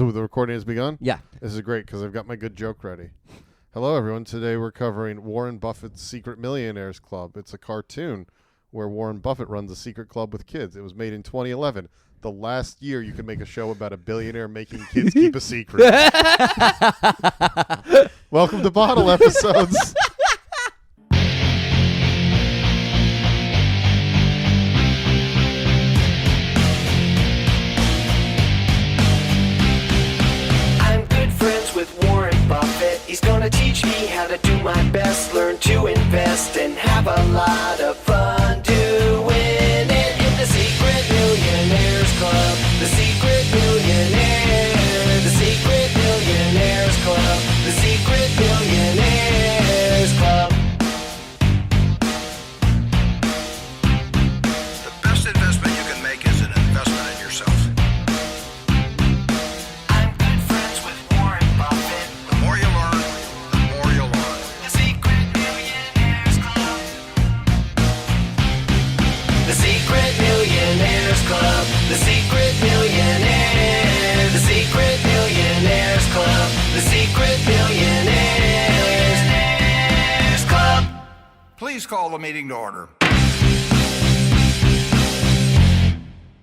So the recording has begun? Yeah. This is great because I've got my good joke ready. Hello, everyone. Today we're covering Warren Buffett's Secret Millionaires Club. It's a cartoon where Warren Buffett runs a secret club with kids. It was made in 2011. The last year you could make a show about a billionaire making kids keep a secret. Welcome to Bottle Episodes. With Warren Buffett, he's gonna teach me how to do my best, learn to invest, and have a lot of fun doing it in the Secret Millionaires Club. The Secret Millionaires, the Secret Millionaires Club, the Secret Millionaires Club. The best investment you can make is an investment in yourself. The Secret Millionaires, the Secret Millionaires Club, the Secret Millionaires Club. Please call the meeting to order.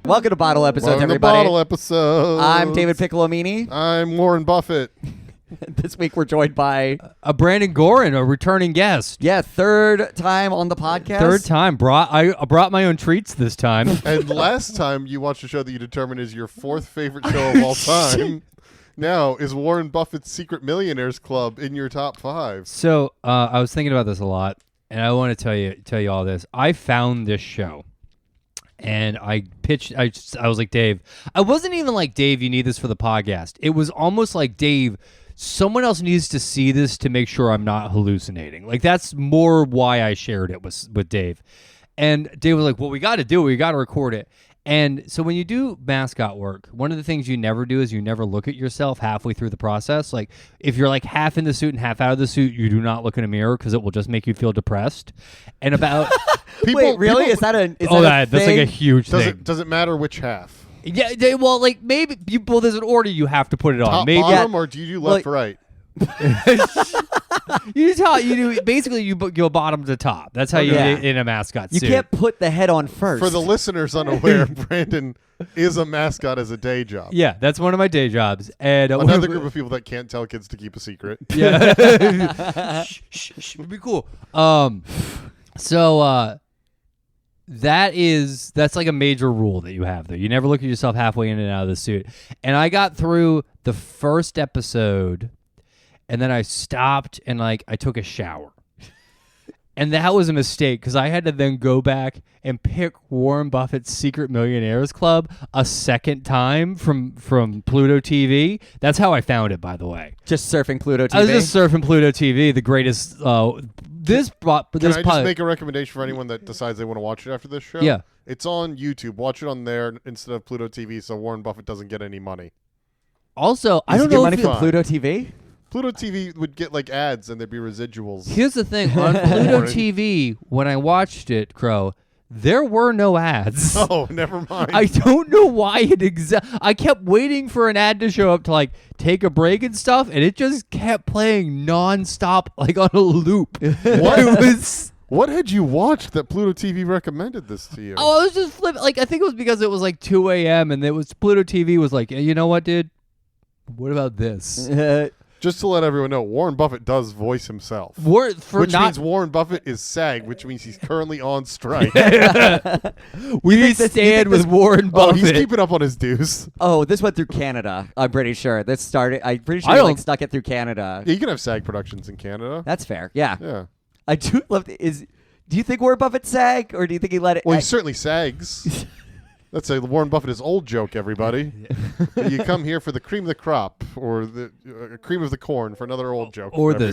Welcome to Bottle Episodes, Welcome everybody. to Bottle Episodes. I'm David Piccolomini. I'm Warren Buffett. This week we're joined by Brandon Gorin, a returning guest. third time on the podcast. Third time. I brought my own treats this time. And last time you watched a show that you determined is your fourth favorite show of all time. Now, is Warren Buffett's Secret Millionaires Club in your top 5? So I was thinking about this a lot, and I want to tell you all this. I found this show. And I pitched, I was like, Dave, I wasn't even like, Dave, you need this for the podcast. It was almost like, Dave, someone else needs to see this to make sure I'm not hallucinating. Like, that's more why I shared it with Dave. And Dave was like, well, we got to do it. We got to record it. And so when you do mascot work, one of the things you never do is you never look at yourself halfway through the process. Like, if you're like half in the suit and half out of the suit, you do not look in a mirror because it will just make you feel depressed. And about... Wait, really? Is that a that's like a huge Does thing. it matter which half? Yeah, well, like maybe there's an order you have to put it on. Top, Maybe bottom, or do you do left, right? you do basically you go bottom to top. That's how you get in a mascot You suit. can't put the head on first. For the listeners unaware, Brandon is a mascot as a day job. Yeah, that's one of my day jobs. And another group of people that can't tell kids to keep a secret. Yeah, shh, would be cool. So that's like a major rule that you have there. You never look at yourself halfway in and out of the suit. And I got through the first episode, and then I stopped and like I took a shower. And that was a mistake because I had to then go back and pick Warren Buffett's Secret Millionaires Club a second time from Pluto TV. That's how I found it, by the way. just surfing Pluto TV. I was just surfing Pluto TV, the greatest. Can I just make a recommendation for anyone that decides they want to watch it after this show? Yeah. It's on YouTube. Watch it on there instead of Pluto TV so Warren Buffett doesn't get any money. Also, I Does don't he get know money if from Pluto TV. Pluto TV would get like ads and there'd be residuals. Here's the thing. On Pluto TV, when I watched it, Crow, there were no ads. Oh, never mind. I don't know why I kept waiting for an ad to show up to like take a break and stuff, and it just kept playing nonstop, like on a loop. What had you watched that Pluto TV recommended this to you? Oh, I was just flipping. Like, I think it was because it was like 2 a.m. and it was Pluto TV was like, you know what, dude? What about this? Just to let everyone know, Warren Buffett does voice himself. Which means Warren Buffett is SAG, which means he's currently on strike. We stand with Warren Buffett. Oh, he's keeping up on his dues. Oh, this went through Canada. I'm pretty sure. I'm pretty sure he snuck it through Canada. Yeah, you can have SAG productions in Canada. That's fair. Yeah. Yeah. I do love. Do you think Warren Buffett SAG, or do you think he let it? Well, he certainly sags. That's a Warren Buffett is old joke, everybody. You come here for the cream of the crop or the cream of the corn for another old joke. Or the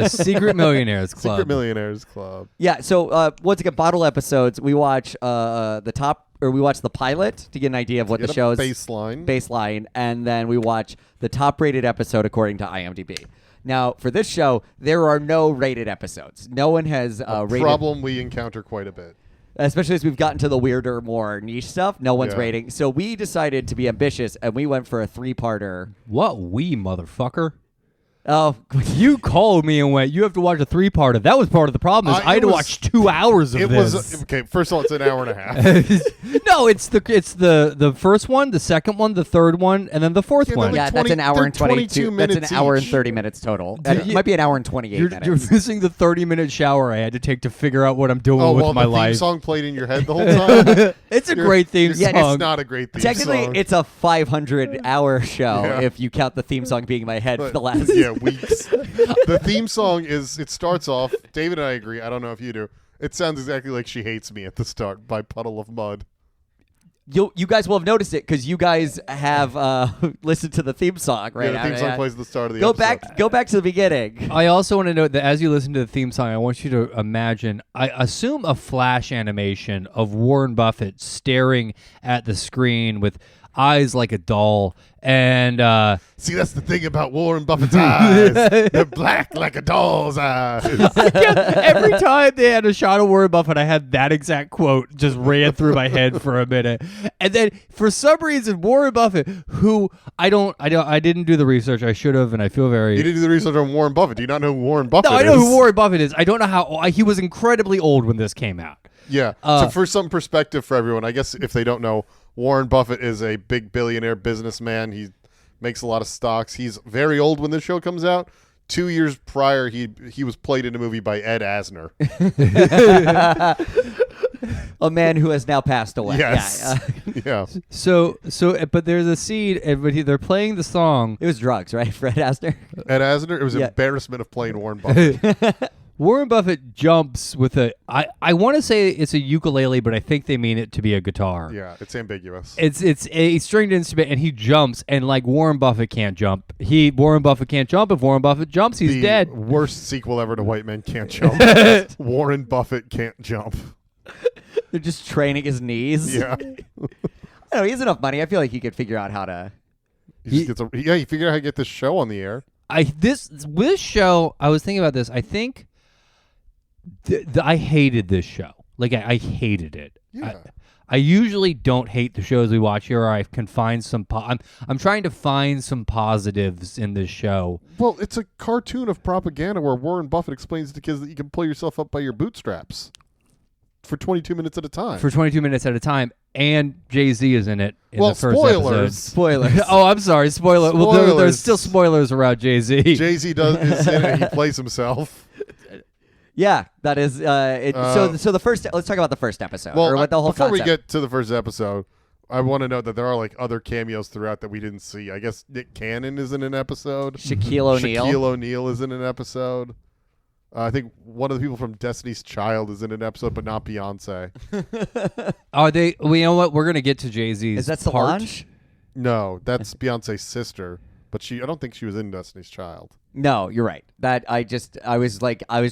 Secret Millionaires Club. Secret Millionaires Club. Yeah. So once again, Bottle Episodes. We watch we watch the pilot to get an idea of what the show's baseline, and then we watch the top-rated episode according to IMDb. Now, for this show, there are no rated episodes. No one has rated. Problem we encounter quite a bit. Especially as we've gotten to the weirder, more niche stuff, no one's rating. So we decided to be ambitious, and we went for a 3-parter. What motherfucker? Oh, you called me and went, you have to watch a 3-parter. That was part of the problem. I had to watch 2 hours of this. Okay, first of all, it's an hour and a half. No, it's the first one, the second one, the third one, and then the fourth one. Yeah, that's an hour and 22 minutes. That's an hour and 30 minutes total. It might be an hour and 28 minutes. You're missing the 30-minute shower I had to take to figure out what I'm doing with my life. The theme song played in your head the whole time? It's a great theme song. It's not a great theme song. Technically, it's a 500-hour show if you count the theme song being in my head for the last... weeks. The theme song it starts off, David and I agree, I don't know if you do, it sounds exactly like She Hates Me at the start by Puddle of Mud. You guys will have noticed it because you guys have listened to the theme song, right? Yeah, the theme song plays at the start of the episode. Go back to the beginning. I also want to note that as you listen to the theme song, I want you to imagine, I assume a flash animation of Warren Buffett staring at the screen with eyes like a doll. And see, that's the thing about Warren Buffett's eyes. They're black like a doll's eyes. Every time they had a shot of Warren Buffett, I had that exact quote just ran through my head for a minute. And then for some reason, Warren Buffett, who I didn't do the research. I should have, and I feel very... You didn't do the research on Warren Buffett. Do you not know who Warren Buffett is? No, I know who Warren Buffett is. I don't know how... He was incredibly old when this came out. Yeah. So for some perspective for everyone, I guess if they don't know, Warren Buffett is a big billionaire businessman. He makes a lot of stocks. He's very old when this show comes out. 2 years prior, he was played in a movie by Ed Asner. A man who has now passed away. Yes. Yeah. So, but there's a scene, but they're playing the song. It was drugs, right, for Ed Asner? Ed Asner? It was embarrassment of playing Warren Buffett. Warren Buffett jumps with I want to say it's a ukulele, but I think they mean it to be a guitar. Yeah, it's ambiguous. It's a stringed instrument, and he jumps, and like Warren Buffett can't jump. Warren Buffett can't jump. If Warren Buffett jumps, he's dead. Worst sequel ever to White Men Can't Jump. Warren Buffett can't jump. They're just training his knees. Yeah. I don't know, he has enough money. I feel like he could figure out how to... He figured out how to get this show on the air. This show, I was thinking about this. I think... I hated this show. Like I hated it. Yeah. I usually don't hate the shows we watch here. Or I can find some. I'm trying to find some positives in this show. Well, it's a cartoon of propaganda where Warren Buffett explains to kids that you can pull yourself up by your bootstraps for 22 minutes at a time. For 22 minutes at a time, and Jay-Z is in it. In the first spoilers. episode. Spoilers. Oh, I'm sorry. Spoiler. Well, there's still spoilers around Jay-Z. Jay-Z is in it. He plays himself. Yeah, that is. So the first. Let's talk about the first episode. Well, or what the whole before concept. we get to the first episode, I want to note that there are like other cameos throughout that we didn't see. I guess Nick Cannon is in an episode. Shaquille O'Neal. Shaquille O'Neal is in an episode. I think one of the people from Destiny's Child is in an episode, but not Beyonce. Are they? Well, you know what? We're gonna get to Jay-Z's. Is that part. Solange? No, that's Beyonce's sister, but I don't think she was in Destiny's Child. No, you're right. That I was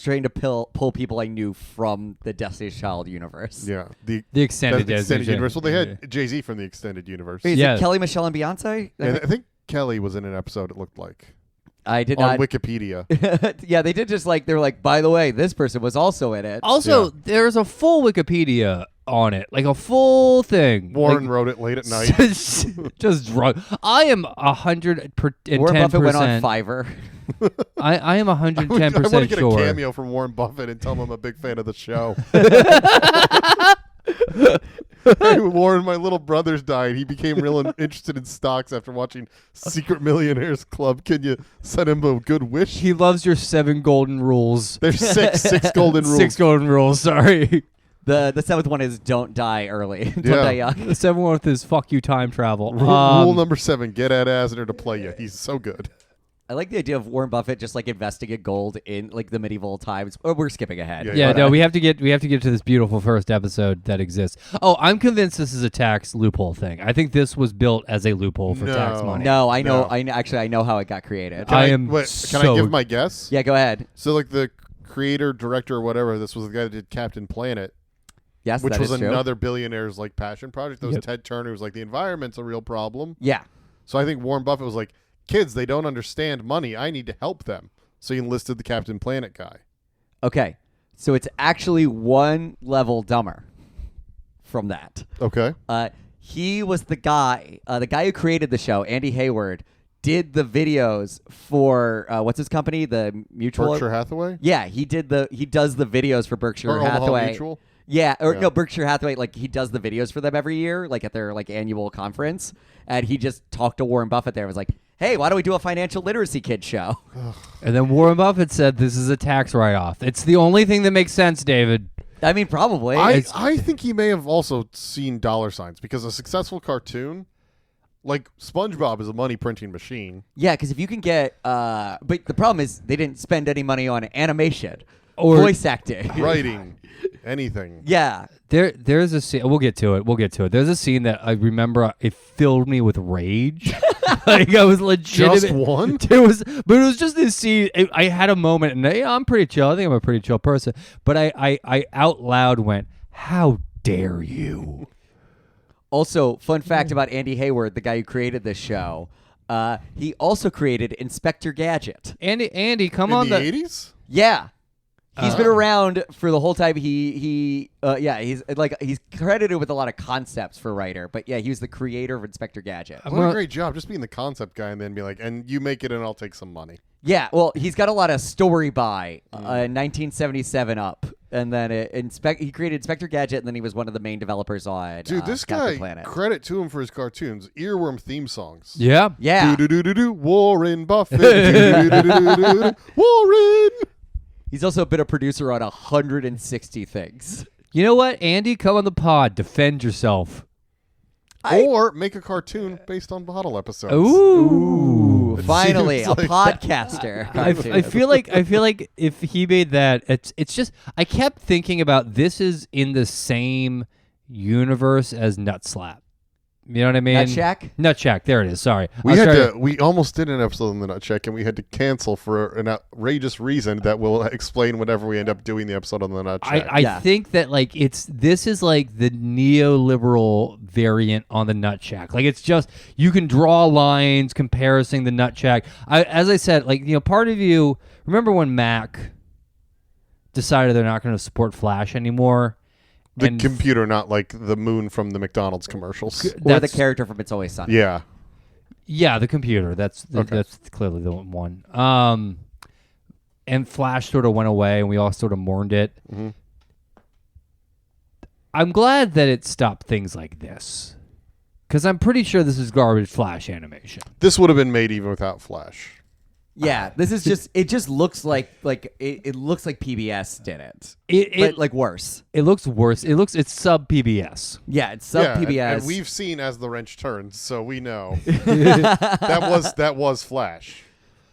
trying to pull people I knew from the Destiny's Child universe. Yeah, the extended universe. Well, they had Jay-Z from the extended universe. Wait, is it Kelly, Michelle, and Beyonce? I think Kelly was in an episode. It looked like. I did on not. Wikipedia. Yeah, they did just like they were like, by the way, this person was also in it. Also, there's a full Wikipedia on it, like a full thing. Warren wrote it late at night. Just drunk. I am 110%. Warren Buffett went on Fiverr. I am 110% sure. I want to get a cameo from Warren Buffett and tell him I'm a big fan of the show. Hey, Warren, my little brother's died. He became real interested in stocks after watching Secret Millionaires Club. Can you send him a good wish? He loves your 7 golden rules. There's six golden rules. 6 golden rules, sorry. The 7th one is don't die early. Don't die young. The 7th is fuck you time travel. Rule number 7, get Ed Asner to play you. He's so good. I like the idea of Warren Buffett just like investing in gold in like the medieval times. Oh, we're skipping ahead. We have to get to this beautiful first episode that exists. Oh, I'm convinced this is a tax loophole thing. I think this was built as a loophole for tax money. No, I know. I know how it got created. Can I give my guess? Yeah, go ahead. So like the creator, director, or whatever, this was the guy that did Captain Planet. Yes, which that was is true. another billionaire's like passion project. That was Ted Turner, who was like, the environment's a real problem. Yeah. So I think Warren Buffett was like, kids, they don't understand money. I need to help them. So he enlisted the Captain Planet guy. Okay. So it's actually one level dumber. from that. Okay. He was the guy who created the show, Andy Hayward, did the videos for what's his company, the Mutual. Berkshire Hathaway. Yeah, he does the videos for Berkshire Or Omaha Hathaway. Mutual? Yeah, Yeah. no, Berkshire Hathaway. Like he does the videos for them every year, like at their like annual conference, and he just talked to Warren Buffett there. And was like, "Hey, why don't we do a financial literacy kid show?" And then Warren Buffett said, "This is a tax write-off." It's the only thing that makes sense, David. I mean, probably. I think he may have also seen dollar signs because a successful cartoon, like SpongeBob, is a money printing machine. Yeah, because if you can get, but the problem is they didn't spend any money on animation Or voice acting, Writing, anything. Yeah, There's a scene. We'll get to it. There's a scene that I remember. It filled me with rage. Like I was legitimate. Just one? But it was just this scene. I had a moment, and I'm pretty chill. I think I'm a pretty chill person. But I out loud went, "How dare you!" Also, fun fact about Andy Hayward, the guy who created this show, he also created Inspector Gadget. Andy, come In on the 80s? Yeah. He's been around for the whole time. He's credited with a lot of concepts for writer, but yeah, he was the creator of Inspector Gadget. What a great job, just being the concept guy and then be like, and you make it and I'll take some money. Yeah, well, he's got a lot of story by 1977 up, and then he created Inspector Gadget, and then he was one of the main developers on Dude, this Captain guy, Planet. credit to him for his cartoons, earworm theme songs. Yeah. Yeah, Do-do-do-do-do, Warren Buffett. Do-do-do-do-do-do, Warren. he's also been a producer on 160 things. You know what, Andy? Come on the pod. Defend yourself. Or make a cartoon based on bottle episodes. Ooh. It Finally, seems a like- podcaster. I feel like if he made that, it's just I kept thinking about this is in the same universe as Nut Slap. You know what I mean? Nut Shack? Nut Shack. There it is. Sorry. We almost did an episode on the Nut Check and we had to cancel for an outrageous reason that will explain whenever we end up doing the episode on the Nut Check. I think that like this is like the neoliberal variant on the Nut Shack. Like it's just you can draw lines comparing the Nut Shack. As I said, like part of you remember when Mac decided they're not going to support Flash anymore. The computer, not like the moon from the McDonald's commercials. Or the character from It's Always Sunny. Yeah. Yeah, the computer. That's clearly the one. And Flash sort of went away, and we all sort of mourned it. Mm-hmm. I'm glad that it stopped things like this, because I'm pretty sure this is garbage Flash animation. This would have been made even without Flash. Yeah, this is just it just looks like it looks like PBS did it. It like worse. It looks worse. It's sub PBS. Yeah, it's sub PBS. And we've seen As the Wrench Turns, so we know that was Flash.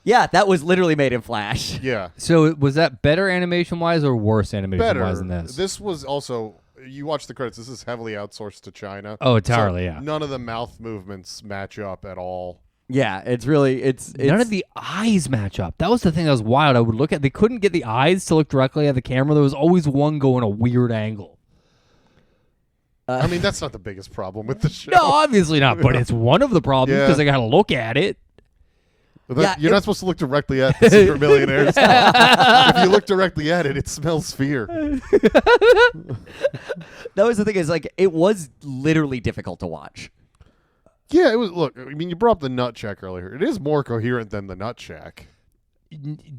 Yeah, that was literally made in Flash. Yeah. So was that better animation wise or worse animation Better. wise than this? This was also, you watch the credits, this is heavily outsourced to China. Oh, entirely, So yeah. None of the mouth movements match up at all. Yeah, it's really it's None of the eyes match up. That was the thing that was wild. I would look at they couldn't get the eyes to look directly at the camera. There was always one going a weird angle. I mean, that's not the biggest problem with the show. No, obviously not, but it's one of the problems Yeah. because I got to look at it. You're not supposed to look directly at the Secret Millionaires. If you look directly at it, it smells fear. That was the thing is like it was literally difficult to watch. Yeah, it was. Look, I mean, you brought up the Nut Shack earlier. It is more coherent than the Nut Shack.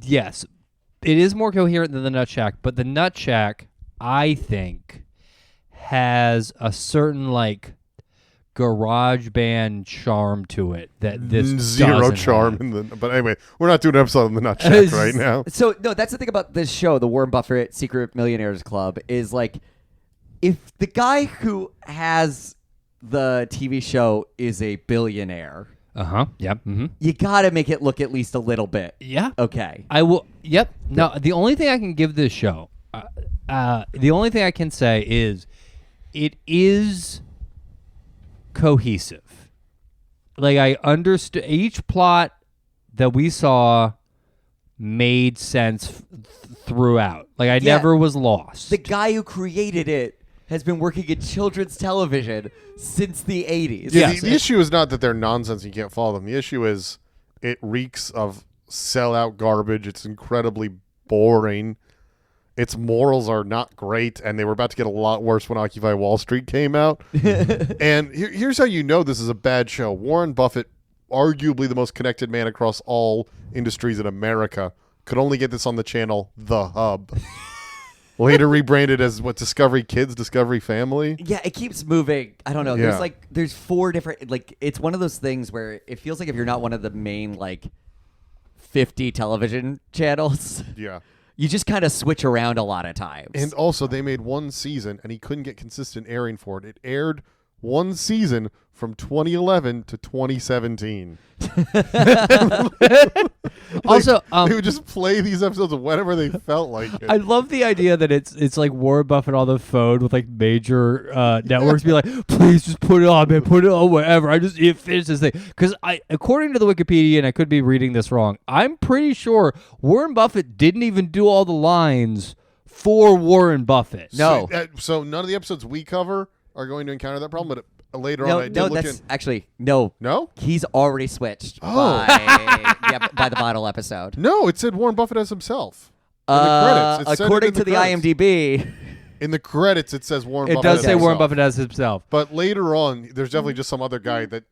Yes, it is more coherent than the Nut Shack, but the Nut Shack, I think, has a certain like garage band charm to it that this Zero doesn't charm have. but anyway, we're not doing an episode on the Nut Shack right now. So no, that's the thing about this show, the Warren Buffett Secret Millionaires Club, is like if the guy who has the TV show is a billionaire, Yep. Mm-hmm. you gotta make it look at least a little bit Yeah. okay. I will. Yep. No, the only thing I can give this show, the only thing I can say is, it is cohesive. Like I understood each plot that we saw made sense throughout. Like I never was lost. The guy who created it has been working in children's television since the 80s. Yeah, Yes. the issue is not that they're nonsense and you can't follow them. The issue is it reeks of sellout garbage. It's incredibly boring. its morals are not great, and they were about to get a lot worse when Occupy Wall Street came out. And here's how you know this is a bad show. Warren Buffett, arguably the most connected man across all industries in America, could only get this on the channel The Hub. Later rebranded as Discovery Kids, Discovery Family. Yeah, it keeps moving. I don't know. Yeah. There's 4 different, it's one of those things where it feels like if you're not one of the main 50 television channels, Yeah. you just kind of switch around a lot of times. And also, they made one season, and he couldn't get consistent airing for it. It aired one season from 2011 to 2017. Also, they would just play these episodes whenever they felt like it. I love the idea that it's like Warren Buffett on the phone with major networks, be like, please just put it on, man, put it on wherever. I just need to finish this thing because according to the Wikipedia, and I could be reading this wrong, I'm pretty sure Warren Buffett didn't even do all the lines for Warren Buffett. No. So none of the episodes we cover are going to encounter that problem, but later no, on I did no, look that's in. actually no. No? He's already switched by the bottle episode. No, it said Warren Buffett as himself. In the credits. It said it According in to the credits. IMDb. In the credits, it says Warren It Buffett does as say Warren himself. Buffett as himself. But later on, there's definitely just some other guy that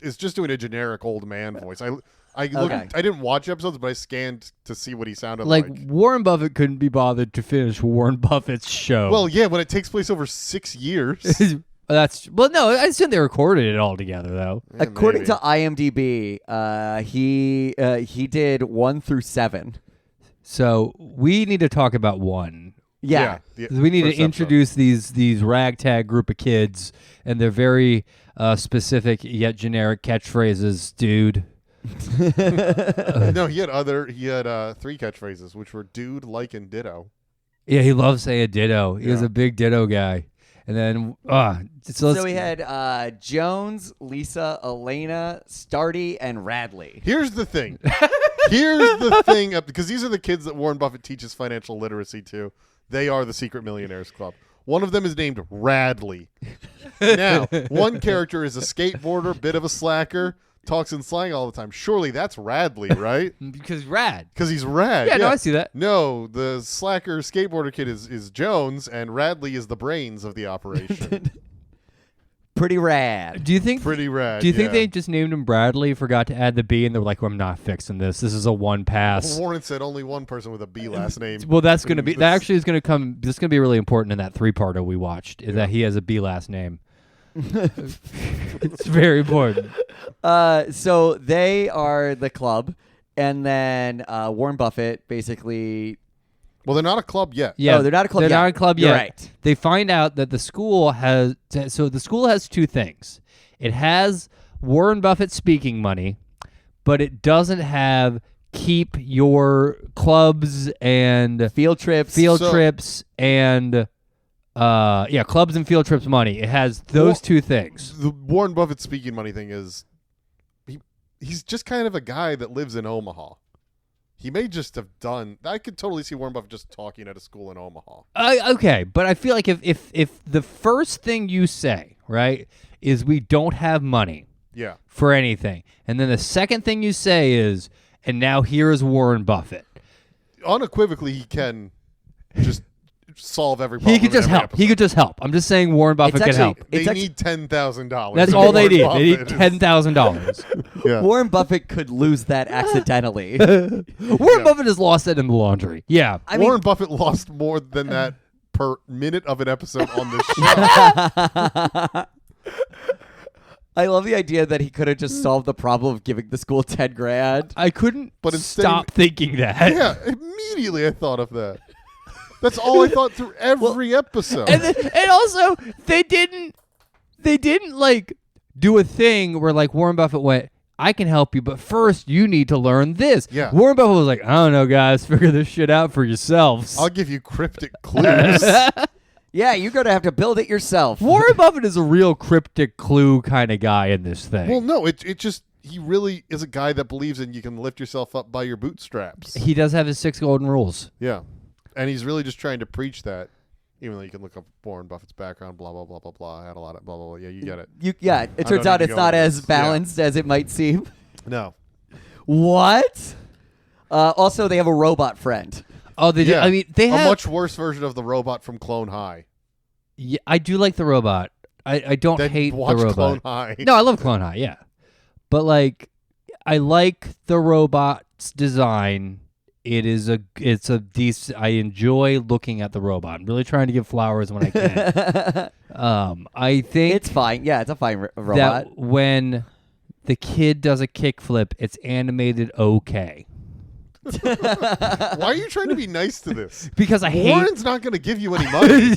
is just doing a generic old man voice. I looked, Okay. I didn't watch episodes, but I scanned to see what he sounded like. Warren Buffett couldn't be bothered to finish Warren Buffett's show. Well, yeah, when it takes place over 6 years. No, I assume they recorded it all together though. According maybe. to IMDb, he did 1 through 7. So we need to talk about 1. Yeah. We need to first introduce these ragtag group of kids and their very specific yet generic catchphrases, dude. No, he had 3 catchphrases, which were dude, like, and ditto. Yeah, he loves saying ditto. He was Yeah. a big ditto guy. And then, So we had Jones, Lisa, Elena, Stardy, and Radley. Here's the thing. Because these are the kids that Warren Buffett teaches financial literacy to. They are the Secret Millionaires Club. One of them is named Radley. Now, one character is a skateboarder, bit of a slacker, talks in slang all the time. Surely that's Radley, right? because rad. Because he's rad. Yeah, no, I see that. No, the slacker skateboarder kid is Jones, and Radley is the brains of the operation. Pretty rad. Do you think? Pretty rad. Do you think yeah. they just named him Bradley, forgot to add the B, and they were like, well, "I'm not fixing this. This is a one pass." Warren said only one person with a B last name. Well, that's gonna be that. Actually, is gonna come. This is gonna be really important in that 3-parter we watched. Is that he has a B last name? It's very important. So they are the club, and then Warren Buffett basically. Well, they're not a club yet. Yeah, Oh, they're not a club They're yet. not a club You're yet. right. They find out that the school has. So the school has 2 things. It has Warren Buffett speaking money, but it doesn't have keep your clubs and Field trips. trips and clubs and field trips money. It has those 2 things. The Warren Buffett speaking money thing is he's just kind of a guy that lives in Omaha. He may just have done. I could totally see Warren Buffett just talking at a school in Omaha. Okay, but I feel like if the first thing you say, right, is we don't have money Yeah. for anything, and then the second thing you say is, and now here is Warren Buffett. Unequivocally, he can just solve every problem. He could in just every help. He episode. could just help. I'm just saying Warren Buffett It's could actually- help. They It's need $10,000. That's all they need. They need $10,000. Yeah. Warren Buffett could lose that accidentally. Warren Buffett has lost it in the laundry. Yeah. I mean, Warren Buffett lost more than that per minute of an episode on this show. I love the idea that he could have just solved the problem of giving the school 10 grand. I couldn't But instead stop thinking that. Yeah, immediately I thought of that. That's all I thought through every episode. And also they didn't like do a thing where like Warren Buffett went, I can help you, but first you need to learn this. Yeah. Warren Buffett was like, I don't know, guys, figure this shit out for yourselves. I'll give you cryptic clues. Yeah, you're going to have to build it yourself. Warren Buffett is a real cryptic clue kind of guy in this thing. Well, no, it just he really is a guy that believes in you can lift yourself up by your bootstraps. He does have his 6 golden rules. Yeah, and he's really just trying to preach that. Even though you can look up Warren Buffett's background, blah blah blah blah blah. I had a lot of blah blah blah. Yeah, you get it. It turns don't out need to it's go not into as this. balanced as it might seem. No, What? Also, they have a robot friend. Oh, they do. I mean, they have a much worse version of the robot from Clone High. Yeah, I do like the robot. I don't Then hate the watch robot. Clone High. No, I love Clone High. Yeah, but like, I like the robot's design. It's a decent. I enjoy looking at the robot. I'm really trying to give flowers when I can. I think it's fine. Yeah, it's a fine robot. that when the kid does a kickflip, it's animated okay. Why are you trying to be nice to this? Because I hate. Warren's not going to give you any money.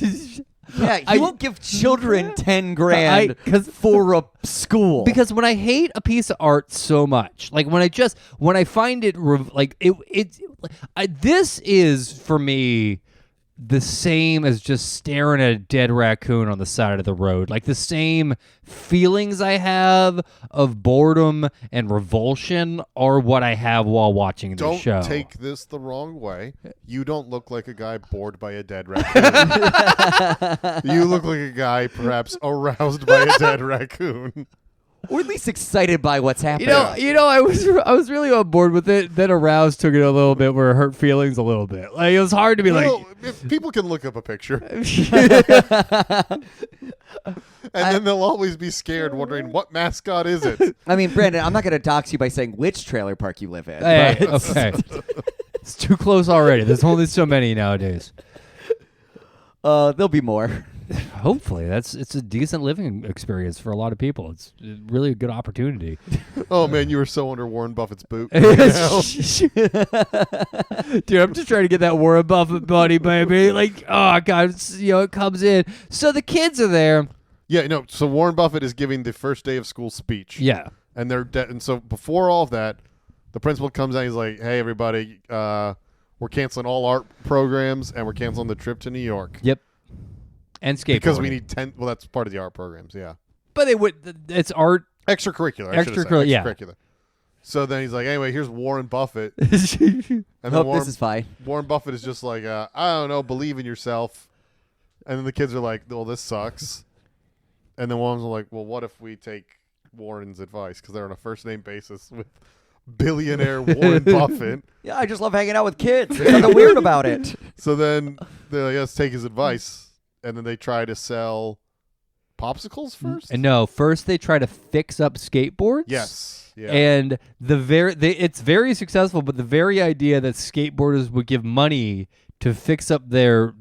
Yeah, he won't give children 10 grand for a school. Because when I hate a piece of art so much, like when I find it this is for me the same as just staring at a dead raccoon on the side of the road. Like the same feelings I have of boredom and revulsion are what I have while watching the show. Don't take this the wrong way. You don't look like a guy bored by a dead raccoon. You look like a guy perhaps aroused by a dead raccoon. Or at least excited by what's happening. I was really on board with it. Then aroused took it a little bit where it hurt feelings a little bit. Like it was hard to be if people can look up a picture. And then they'll always be scared wondering what mascot is it? I mean, Brandon, I'm not going to dox you by saying which trailer park you live in. Hey, okay. It's too close already. There's only so many nowadays. There'll be more. Hopefully, it's a decent living experience for a lot of people. It's really a good opportunity. Oh man, you were so under Warren Buffett's boot. Dude, I'm just trying to get that Warren Buffett buddy, baby. Like, oh god, it comes in. So the kids are there. Yeah, no. So Warren Buffett is giving the first day of school speech. Yeah, and and so before all of that, the principal comes out. He's like, "Hey, everybody, we're canceling all art programs and we're canceling the trip to New York." Yep. And skateboarding. Because we need 10. Well, that's part of the art programs, yeah. But it's art. Extracurricular. Extracurricular. So then he's like, anyway, here's Warren Buffett. And then this is fine. Warren Buffett is just like, I don't know, believe in yourself. And then the kids are like, well, this sucks. And then one's like, well, what if we take Warren's advice? Because they're on a first-name basis with billionaire Warren Buffett. Yeah, I just love hanging out with kids. There's nothing weird about it. So then they're like, let's take his advice. And then they try to sell popsicles first? And no, first they try to fix up skateboards. Yes. Yeah. And it's very successful, but the very idea that skateboarders would give money to fix up their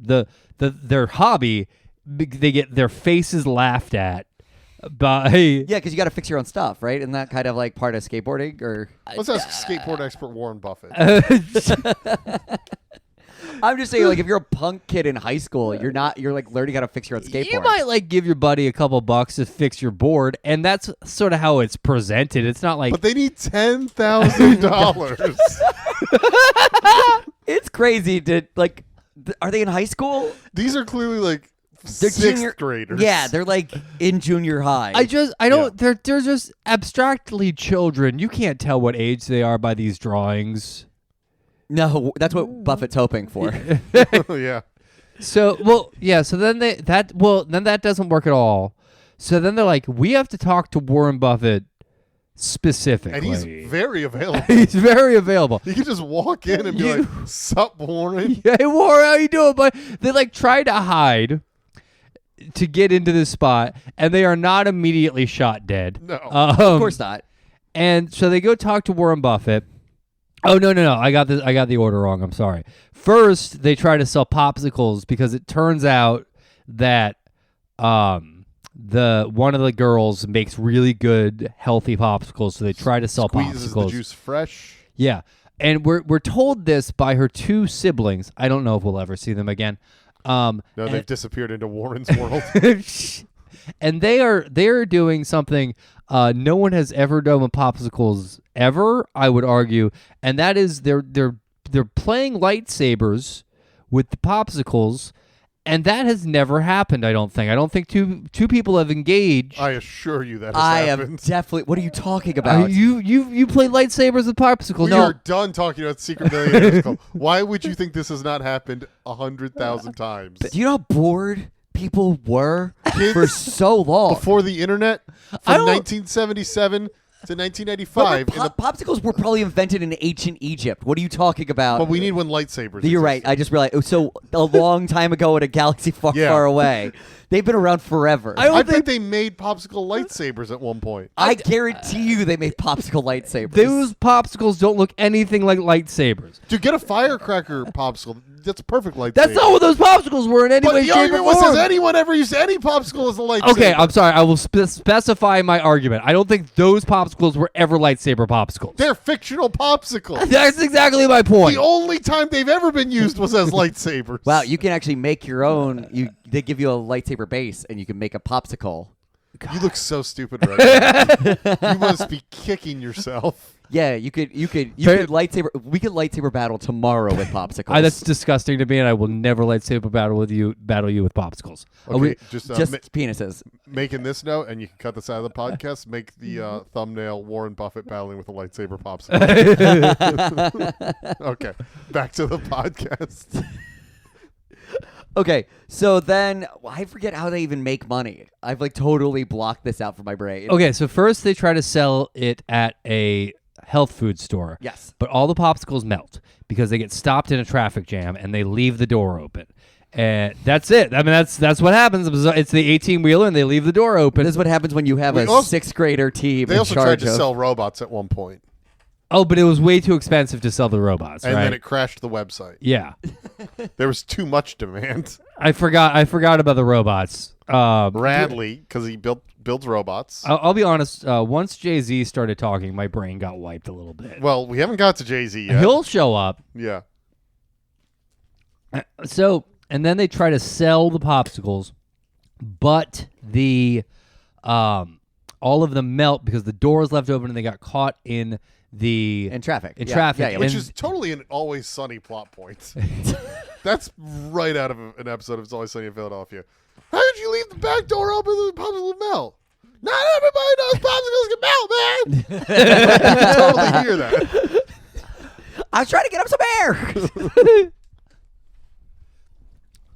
hobby, they get their faces laughed at by... Yeah, because you got to fix your own stuff, right? Isn't that kind of like part of skateboarding? Or let's ask skateboard expert Warren Buffett. I'm just saying, like, if you're a punk kid in high school, you're like learning how to fix your own skateboard. You might like give your buddy a couple bucks to fix your board, and that's sort of how it's presented. It's not like, but they need $10,000. It's crazy to like. Are they in high school? They're clearly like They're sixth graders. Yeah, they're like in junior high. I don't. They're just abstractly children. You can't tell what age they are by these drawings. No, that's what Buffett's hoping for. Yeah. So then that doesn't work at all. So then they're like, we have to talk to Warren Buffett specifically. And he's very available. He's very available. You can just walk in and be like, "Sup, Warren?" Hey, Warren, how you doing? But they like try to hide to get into this spot, and they are not immediately shot dead. No, of course not. And so they go talk to Warren Buffett. Oh, no. I got the order wrong. I'm sorry. First, they try to sell popsicles because it turns out that one of the girls makes really good, healthy popsicles, so they try to sell Squeezes popsicles. the juice fresh. Yeah. And we're told this by her two siblings. I don't know if we'll ever see them again. No, they've disappeared into Warren's world. And they are doing something no one has ever done with popsicles ever, I would argue, and that is they're playing lightsabers with the popsicles, and that has never happened. I don't think two people have engaged. I assure you that has happened. Have definitely. What are you talking about? You play lightsabers with popsicles? We are done talking about Secret Millionaires Club. Why would you think this has not happened 100,000 times? Do you know how bored people were for so long before the internet? From 1977 It's in 1995. Popsicles were probably invented in ancient Egypt. What are you talking about? But we need when lightsabers. You're right. I just realized. So a long time ago in a galaxy far, far away. They've been around forever. I bet they made popsicle lightsabers at one point. I guarantee you they made popsicle lightsabers. Those popsicles don't look anything like lightsabers. Dude, get a firecracker popsicle. That's a perfect lightsaber. That's not what those popsicles were in any way, shape, or argument was, form. has anyone ever used any popsicle as a lightsaber? Okay, I'm sorry. I will specify my argument. I don't think those popsicles were ever lightsaber popsicles. They're fictional popsicles. That's exactly my point. The only time they've ever been used was as lightsabers. Wow, you can actually make your own. They give you a lightsaber base, and you can make a popsicle. God. You look so stupid right now. You must be kicking yourself. Yeah, you could lightsaber. We could lightsaber battle tomorrow with popsicles. That's disgusting to me, and I will never lightsaber battle you with popsicles. Okay, just penises. Making this note, and you can cut this out of the podcast. Make the thumbnail Warren Buffett battling with a lightsaber popsicle. Okay, back to the podcast. Okay, so then I forget how they even make money. I've totally blocked this out from my brain. Okay, so first they try to sell it at a health food store. Yes. But all the popsicles melt because they get stopped in a traffic jam and they leave the door open. And that's it. I mean, that's what happens. It's the 18-wheeler and they leave the door open. This is what happens when you have a sixth grader team. They also tried to sell robots at one point. Oh, but it was way too expensive to sell the robots, and right? then it crashed the website. Yeah. There was too much demand. I forgot about the robots. Bradley, because he builds robots. I'll be honest. Once Jay-Z started talking, my brain got wiped a little bit. Well, we haven't got to Jay-Z yet. He'll show up. Yeah. So, and then they try to sell the popsicles, but the all of them melt because the door is left open and they got caught in traffic. Traffic. Which is totally an Always Sunny plot point. That's right out of an episode of It's Always Sunny in Philadelphia. How did you leave the back door open so the popsicles would melt? Not everybody knows popsicles can melt, man. You can totally hear that. I was trying to get up some air.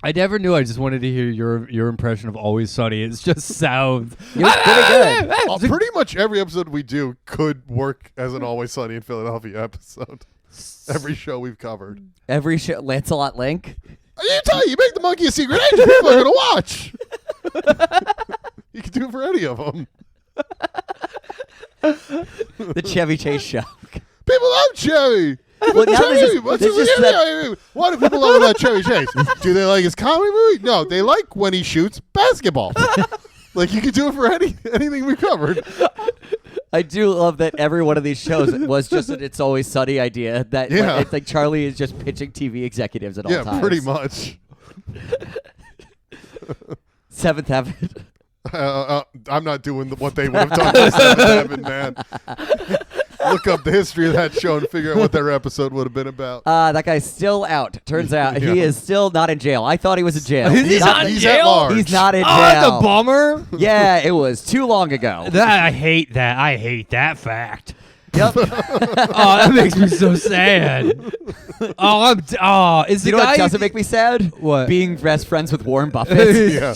I never knew. I just wanted to hear your impression of Always Sunny. It's just sounds. It was pretty good. Pretty much every episode we do could work as an Always Sunny in Philadelphia episode. Every show we've covered. Every show. Lancelot Link. You make the monkey a secret agent, people are going to watch. You can do it for any of them. The Chevy Chase show. People love Chevy. Well, now Chevy, what do people love about Chevy Chase? Do they like his comedy movie? No, they like when he shoots basketball. You can do it for anything we covered. I do love that every one of these shows was just an It's Always Sunny idea. That it's like Charlie is just pitching TV executives at all times. Yeah, pretty much. Seventh Heaven. I'm not doing what they would have done with Seventh Heaven, man. Look up the history of that show and figure out what their episode would have been about. That guy's still out. Turns out he is still not in jail. I thought he was in jail. He's not in jail? At large. He's not in jail. Oh, that's a bummer. Yeah, it was too long ago. I hate that. I hate that fact. Yep. Oh, that makes me so sad. Is the You know guy what doesn't make me sad? What? Being best friends with Warren Buffett. Yeah.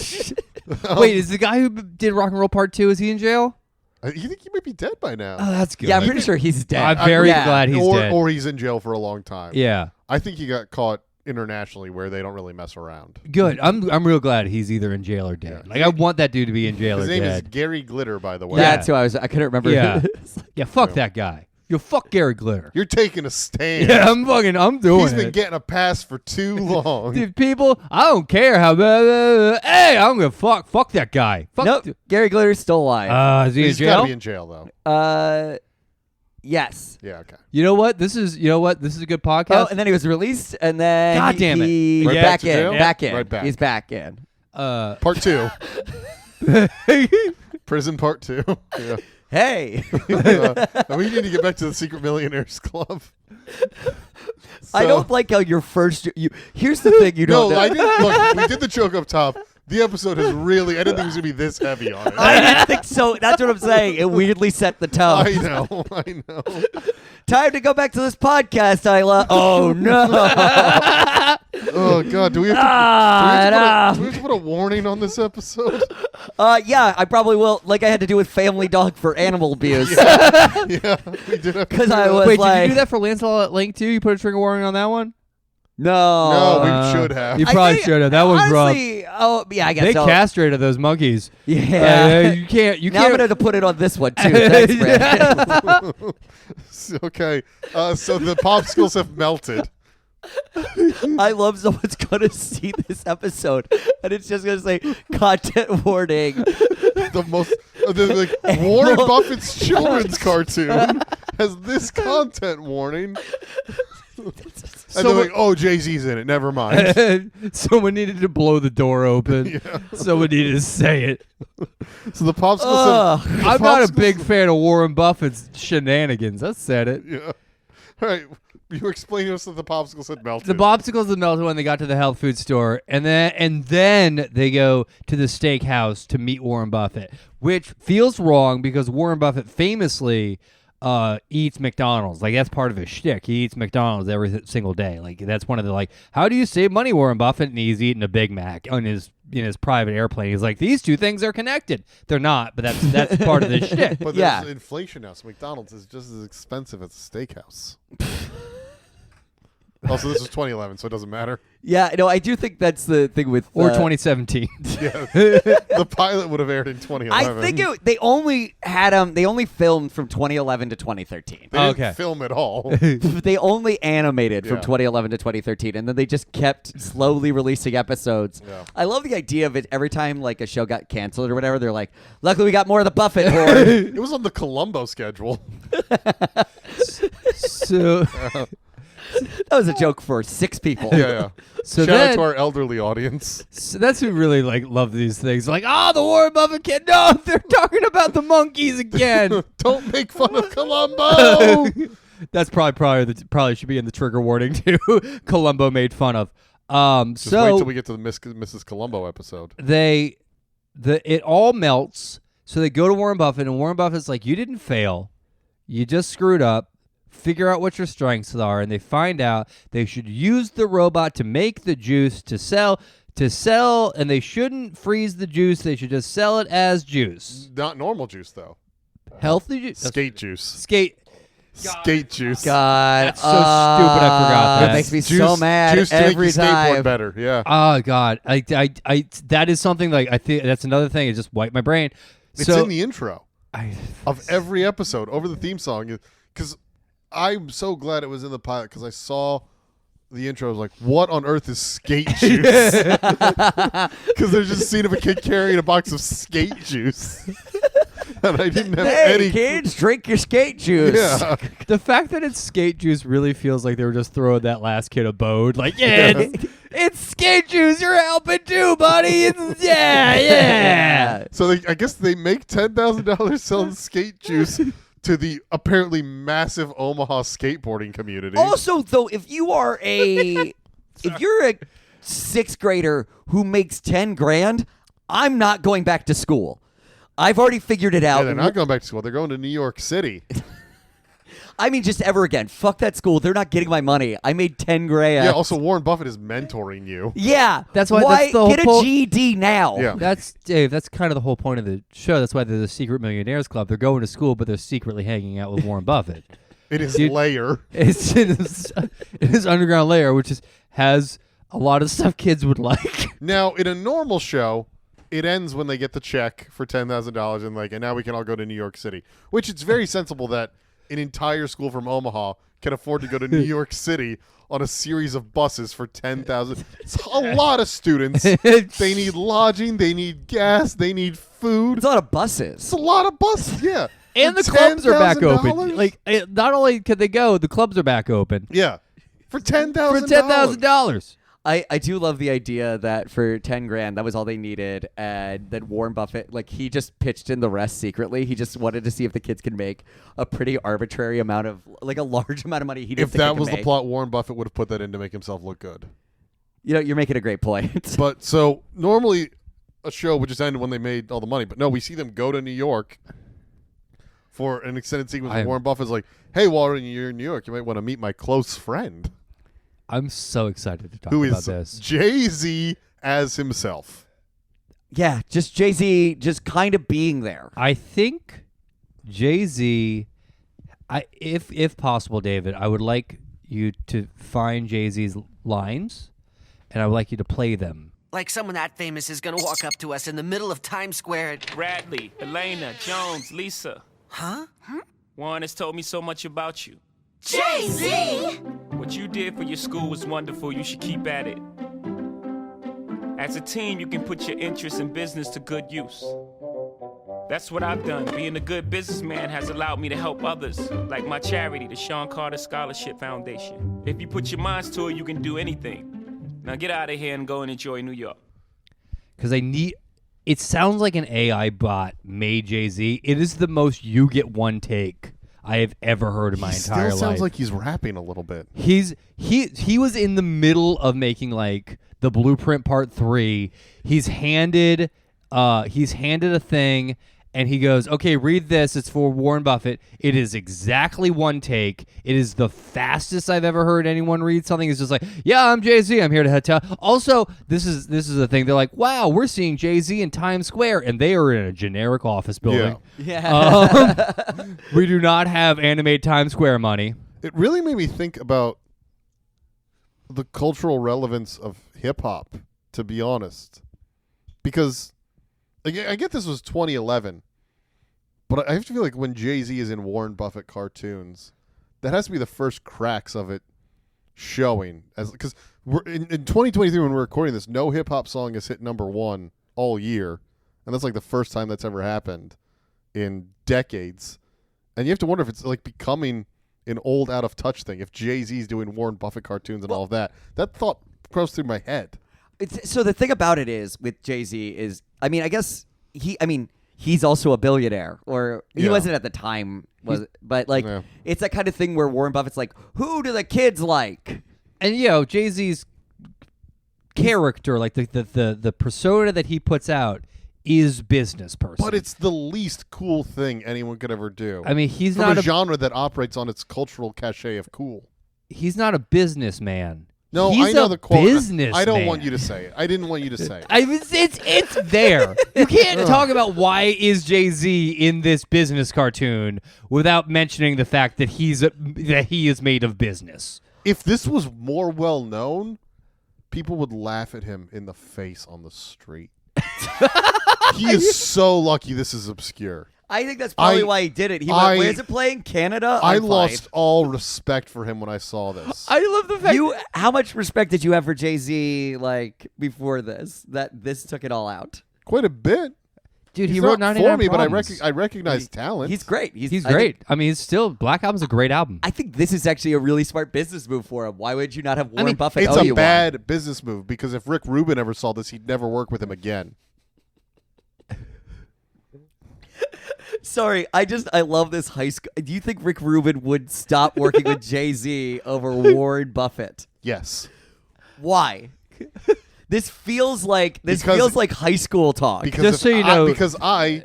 Wait, is the guy who did Rock and Roll Part 2, is he in jail? You think he might be dead by now? Oh, that's good. Yeah, I'm pretty sure he's dead. I'm very glad he's dead. Or he's in jail for a long time. Yeah. I think he got caught internationally where they don't really mess around. Good. I'm real glad he's either in jail or dead. Yeah. I want that dude to be in jail His or name dead. is Gary Glitter, by the way. That's who I couldn't remember. Yeah. Yeah, fuck that guy. Yo, fuck Gary Glitter. You're taking a stand. Yeah, I'm doing He's it. been getting a pass for too long. Dude, people, I don't care how. Hey, I'm gonna fuck that guy. Fuck. Nope. Gary Glitter's still alive. Is he in He's got jail? to be in jail though. Yes. Yeah. Okay. You know what? This is a good podcast. Oh, and then he was released, and then God damn it. he's Right back back to in. jail? Back in. Right back. He's back in. Part 2. Prison Part 2. Yeah. Hey. We need to get back to the Secret Millionaires Club. I don't like how your first. Here's the thing you don't know. I didn't. Look, we did the joke up top. The episode has really. I didn't think it was gonna be this heavy on it. I didn't think so. That's what I'm saying. It weirdly set the tone. I know. Time to go back to this podcast, Isla. Oh no. Oh God! Do we have to put a warning on this episode? Yeah, I probably will. Like I had to do with Family Dog for animal abuse. Yeah, we did. Because I was Wait, like, did you do that for Lancelot Link too? You put a trigger warning on that one? no, we should have. You probably should have. That was honestly, rough. Oh, yeah, I guess They so. castrated those monkeys. Yeah. You can't. You Now I'm can't. going to put it on this one, too. Thanks, Brad. Okay, so the popsicles have melted. I love someone's going to see this episode, and it's just going to say, content warning. Warren Buffett's children's cartoon has this content warning. And they're like, oh, Jay-Z's in it. Never mind. Someone needed to blow the door open. Yeah. Someone needed to say it. So the popsicles. I'm not a big fan of Warren Buffett's shenanigans. I said it. Yeah. All right. You were explaining to us that the popsicles had melted. The popsicles had melted when they got to the health food store, and then they go to the steakhouse to meet Warren Buffett, which feels wrong because Warren Buffett famously eats McDonald's. Like that's part of his shtick. He eats McDonald's every single day. Like that's one of the how do you save money, Warren Buffett? And he's eating a Big Mac on his private airplane. He's like, these two things are connected. They're not, but that's part of the shtick. But there's inflation now, so McDonald's is just as expensive as a steakhouse. Also, this is 2011, so it doesn't matter. Yeah, no, I do think that's the thing with... Or 2017. Yeah, the pilot would have aired in 2011. I think they only had they only filmed from 2011 to 2013. They didn't film at all. They only animated from Yeah. 2011 to 2013, and then they just kept slowly releasing episodes. Yeah. I love the idea of it. Every time like a show got canceled or whatever, they're like, luckily we got more of the Buffett horde. It was on the Columbo schedule. So... That was a joke for 6 people. Yeah. So Shout out then, to our elderly audience. so that's who really love these things. Like, the Warren Buffett kid. No, they're talking about the monkeys again. Don't make fun of Columbo. That's probably should be in the trigger warning too. Columbo made fun of. Just wait till we get to the Mrs. Columbo episode. It all melts. So they go to Warren Buffett, and Warren Buffett's like, "You didn't fail. You just screwed up. Figure out what your strengths are." And they find out they should use the robot to make the juice to sell, and they shouldn't freeze the juice. They should just sell it as juice. Not normal juice, though. Healthy juice. Skate juice. Skate Juice. God, That's so stupid. I forgot that. That makes me so mad juice to every make your skateboard time. better. Yeah. Oh God, I that is something like I think that's another thing. It just wiped my brain. It's in the intro I of every episode over the theme song. Because I'm so glad it was in the pilot because I saw the intro. I was like, what on earth is skate juice? Because there's just a scene of a kid carrying a box of skate juice. And I didn't have any... kids, drink your skate juice. Yeah. The fact that it's skate juice really feels like they were just throwing that last kid a bone. Like, yeah, it's skate juice. You're helping too, buddy. It's, yeah. So I guess they make $10,000 selling skate juice to the apparently massive Omaha skateboarding community. Also, though, if you're a 6th grader who makes $10,000, I'm not going back to school. I've already figured it out. Yeah, they're not going back to school. They're going to New York City. I mean, just ever again. Fuck that school. They're not getting my money. I made $10,000. Yeah, also Warren Buffett is mentoring you. Yeah. That's why that's the whole get a GED now. Yeah. That's Dave. That's kind of the whole point of the show. That's why they're the Secret Millionaires Club. They're going to school, but they're secretly hanging out with Warren Buffett. It is Dude, layer. It's in his underground layer, which has a lot of stuff kids would like. Now, in a normal show, it ends when they get the check for $10,000 and now we can all go to New York City. Which it's very sensible that an entire school from Omaha can afford to go to New York City on a series of buses for $10,000. It's a lot of students. They need lodging, they need gas, they need food. It's a lot of buses. It's a lot of buses, yeah. And For the clubs are back $10,000? open. Like, not only could they go, the clubs are back open. Yeah. For $10,000. For $10,000. I do love the idea that for $10,000 that was all they needed, and then Warren Buffett, like, he just pitched in the rest secretly. He just wanted to see if the kids could make a pretty arbitrary amount of, like, a large amount of money. He didn't If think they that could was the make. plot, Warren Buffett would have put that in to make himself look good. You know, you're making a great point. But so normally a show would just end when they made all the money, but no, we see them go to New York for an extended sequence. Warren Buffett's like, "Hey, Warren, you're in New York. You might want to meet my close friend." I'm so excited to talk Who about is this. Jay-Z as himself. Yeah, just Jay-Z just kind of being there. I think Jay-Z, if possible, David, I would like you to find Jay-Z's lines, and I would like you to play them. Like someone that famous is gonna walk up to us in the middle of Times Square. Bradley, Elena, Jones, Lisa. Huh? Warren has told me so much about you. Jay-Z! What you did for your school was wonderful. You should keep at it. As a team, you can put your interests in business to good use. That's what I've done. Being a good businessman has allowed me to help others, like my charity, the Sean Carter Scholarship Foundation. If you put your minds to it, you can do anything. Now get out of here and go and enjoy New York. Because it sounds like an AI bot made Jay-Z. It is the most you get one take I have ever heard in my entire life. Still sounds like he's rapping a little bit. He was in the middle of making like the Blueprint Part 3. He's handed a thing, and he goes, "Okay, read this. It's for Warren Buffett." It is exactly one take. It is the fastest I've ever heard anyone read something. It's just like, "Yeah, I'm Jay-Z. I'm here to tell." Also, this is the thing. They're like, "Wow, we're seeing Jay-Z in Times Square," and they are in a generic office building. Yeah. We do not have animated Times Square money. It really made me think about the cultural relevance of hip-hop, to be honest. Because I get this was 2011, but I have to feel like when Jay-Z is in Warren Buffett cartoons, that has to be the first cracks of it showing. Because we're in 2023 when we're recording this, no hip-hop song has hit #1 all year, and that's like the first time that's ever happened in decades. And you have to wonder if it's like becoming an old, out-of-touch thing. If Jay-Z's doing Warren Buffett cartoons and all of that, that thought crossed through my head. So the thing about it is with Jay-Z is, I mean, I guess he's also a billionaire, or he wasn't at the time, but like it's that kind of thing where Warren Buffett's like, who do the kids like? And Jay-Z's character, like the persona that he puts out, is business person. But it's the least cool thing anyone could ever do. I mean, he's from not a genre that operates on its cultural cachet of cool. He's not a businessman. No, he's I know the quote. Business. I don't want you to say it. I didn't want you to say it. It's there. You can't talk about why is Jay-Z in this business cartoon without mentioning the fact that he is made of business. If this was more well known, people would laugh at him in the face on the street. He is so lucky this is obscure. I think that's probably why he did it. He went, where's it playing? Canada? I lost all respect for him when I saw this. I love the fact how much respect did you have for Jay-Z like before this? That this took it all out. Quite a bit. Dude, He's he wrote not 99 for me, Problems. but I recognize talent. He's great. He's great. I mean, Black Album's a great album. I think this is actually a really smart business move for him. Why would you not have Warren Buffett? It's a bad business move because if Rick Rubin ever saw this, he'd never work with him again. Sorry, I love this high school. Do you think Rick Rubin would stop working with Jay-Z over Warren Buffett? Yes. Why? This feels like high school talk. Because Just so you know, because I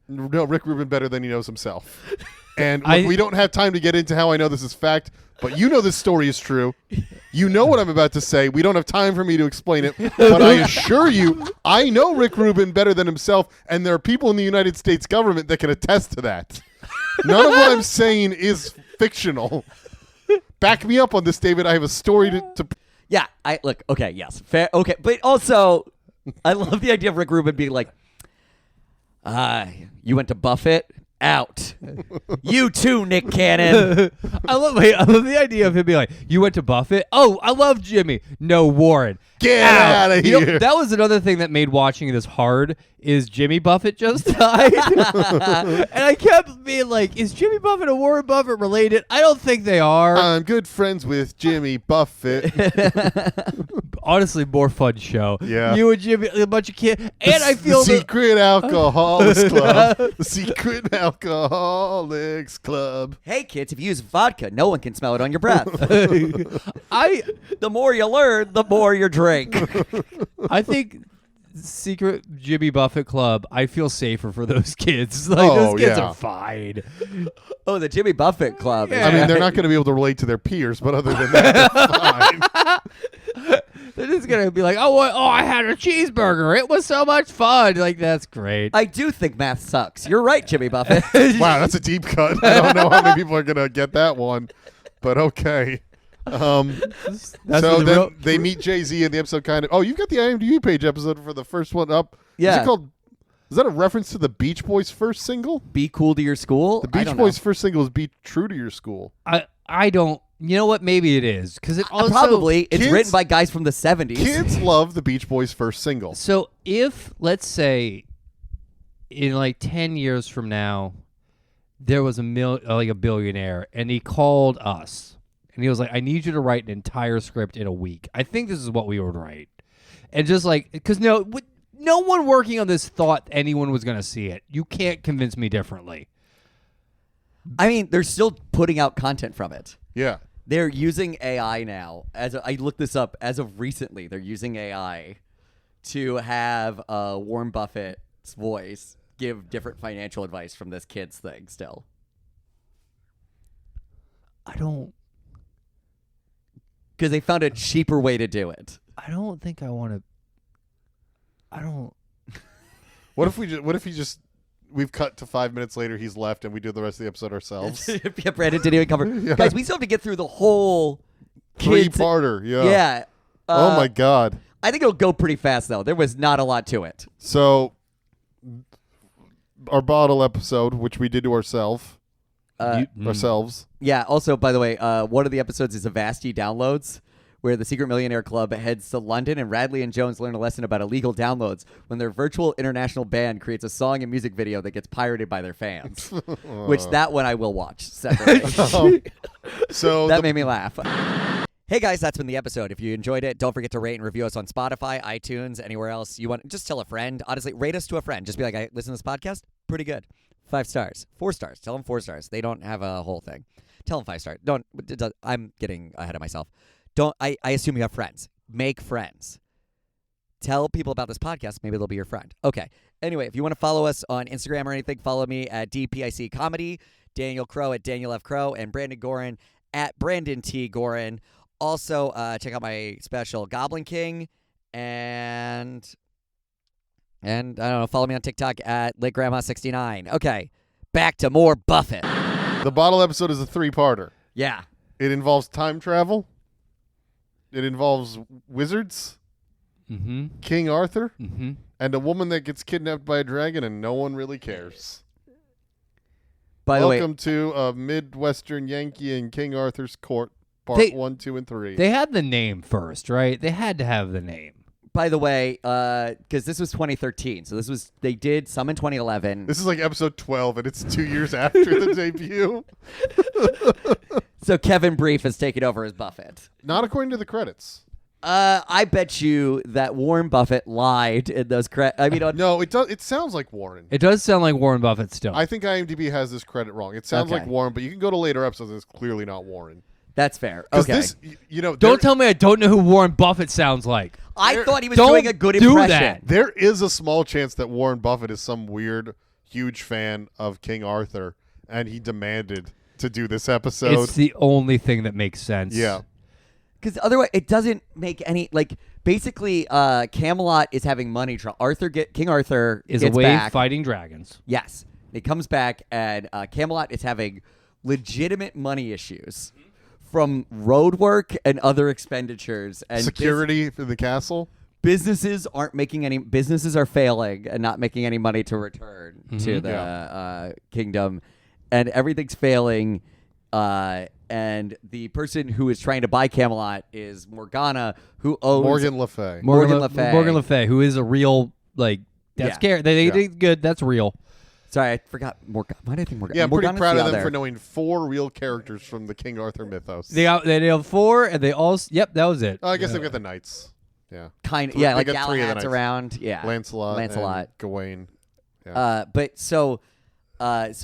know Rick Rubin better than he knows himself. And look, we don't have time to get into how I know this is fact, but you know this story is true. You know what I'm about to say. We don't have time for me to explain it, but I assure you, I know Rick Rubin better than himself, and there are people in the United States government that can attest to that. None of what I'm saying is fictional. Back me up on this, David. I have a story to Yeah, okay, yes. Fair, okay, but also, I love the idea of Rick Rubin being like, you went to Buffett? Out. You too, Nick Cannon. I love the idea of him being like, you went to Buffett? Oh, I love Jimmy. No, Warren. Get out of here. That was another thing that made watching this hard is Jimmy Buffett just died. And I kept being like, is Jimmy Buffett and Warren Buffett related? I don't think they are. I'm good friends with Jimmy Buffett. Honestly, more fun show. Yeah. You and Jimmy, a bunch of kids. And I feel the Secret Alcoholics Club. The Secret Alcoholics Club. Hey, kids, if you use vodka, no one can smell it on your breath. The more you learn, the more you drink. I think secret Jimmy Buffett club, I feel safer for those kids. Like those kids are fine. Oh, the Jimmy Buffett club. Yeah. I mean, they're not going to be able to relate to their peers, but other than that, they're fine. They're just gonna be like, oh, I had a cheeseburger. It was so much fun. Like that's great. I do think math sucks. You're right, Jimmy Buffett. Wow, that's a deep cut. I don't know how many people are going to get that one, but okay. So then they meet Jay-Z in the episode kind of. Oh, you've got the IMDb page episode for the first one up. Yeah. Is that a reference to the Beach Boys' first single? Be cool to your school? The Beach Boys' first single is Be True to Your School. I don't. You know what? Maybe it is because it also probably it's written by guys from the 70s. Kids love the Beach Boys' first single. So if let's say in like 10 years from now there was a billionaire and he called us and he was like, I need you to write an entire script in a week. I think this is what we would write. And just like, because no one working on this thought anyone was going to see it. You can't convince me differently. I mean, they're still putting out content from it. Yeah. They're using AI now. I looked this up as of recently. They're using AI to have Warren Buffett's voice give different financial advice from this kid's thing still. I don't. Because they found a cheaper way to do it. I don't think I want to. I don't. What if we've cut to 5 minutes later, he's left, and we do the rest of the episode ourselves? Yeah, Brandon didn't even cover. Yeah. Guys, we still have to get through the whole three-parter. Yeah. Yeah. Oh my God. I think it'll go pretty fast though. There was not a lot to it. So, our bottle episode, which we did to ourselves. Yeah. Also, by the way, one of the episodes is a Vasti downloads, where the Secret Millionaire Club heads to London, and Radley and Jones learn a lesson about illegal downloads when their virtual international band creates a song and music video that gets pirated by their fans. Which that one I will watch separately. So that made me laugh. Hey guys, that's been the episode. If you enjoyed it, don't forget to rate and review us on Spotify, iTunes, anywhere else you want. Just tell a friend. Honestly, rate us to a friend. Just be like, I listen to this podcast. Pretty good. 5 stars. 4 stars. Tell them 4 stars. They don't have a whole thing. Tell them 5 stars. Don't. I'm getting ahead of myself. I assume you have friends. Make friends. Tell people about this podcast. Maybe they'll be your friend. Okay. Anyway, if you want to follow us on Instagram or anything, follow me at DPIC Comedy, Daniel Crow at Daniel F. Crow, and Brandon Gorin at Brandon T. Gorin. Also, check out my special Goblin King, and I don't know, follow me on TikTok at LateGrandma69. Okay, back to more Buffett. The bottle episode is a 3-parter. Yeah. It involves time travel. It involves wizards, King Arthur, and a woman that gets kidnapped by a dragon, and no one really cares. By the way, welcome to a Midwestern Yankee in King Arthur's court. Part 1, 2, and 3. They had the name first, right? They had to have the name. By the way, because this was 2013, so they did some in 2011. This is like episode 12, and it's 2 years after the debut. So Kevin Brief has taken over as Buffett. Not according to the credits. I bet you that Warren Buffett lied in those credits. I mean, no, it does. It sounds like Warren. It does sound like Warren Buffett still. I think IMDb has this credit wrong. It sounds like Warren, but you can go to later episodes, and it's clearly not Warren. That's fair. Okay. This, don't tell me I don't know who Warren Buffett sounds like. I thought he was doing a good impression. That. There is a small chance that Warren Buffett is some weird, huge fan of King Arthur, and he demanded to do this episode. It's the only thing that makes sense. Yeah. Because otherwise, it doesn't make any, like, basically, Camelot is having money trouble. King Arthur is gets away back. Fighting dragons. Yes. He comes back, and Camelot is having legitimate money issues from road work and other expenditures. And security for the castle? Businesses are failing and not making any money to return to the kingdom. And everything's failing. And the person who is trying to buy Camelot is Morgana, who owns Morgan Le Fay. Morgan Le Fay. Morgan Le Fay, who is a real, like, that's they did good. That's real. Sorry, I forgot Morgana. Why did I think Morgana? Yeah, I'm pretty Morgana's proud the of them other. for knowing 4 real characters from the King Arthur mythos. They have 4, and they all. Yep, that was it. I guess they've got the knights. Yeah. Kind of. They Yeah, like got 3 of the Galahad's knights. around. Yeah. Lancelot. And Gawain. Yeah. But so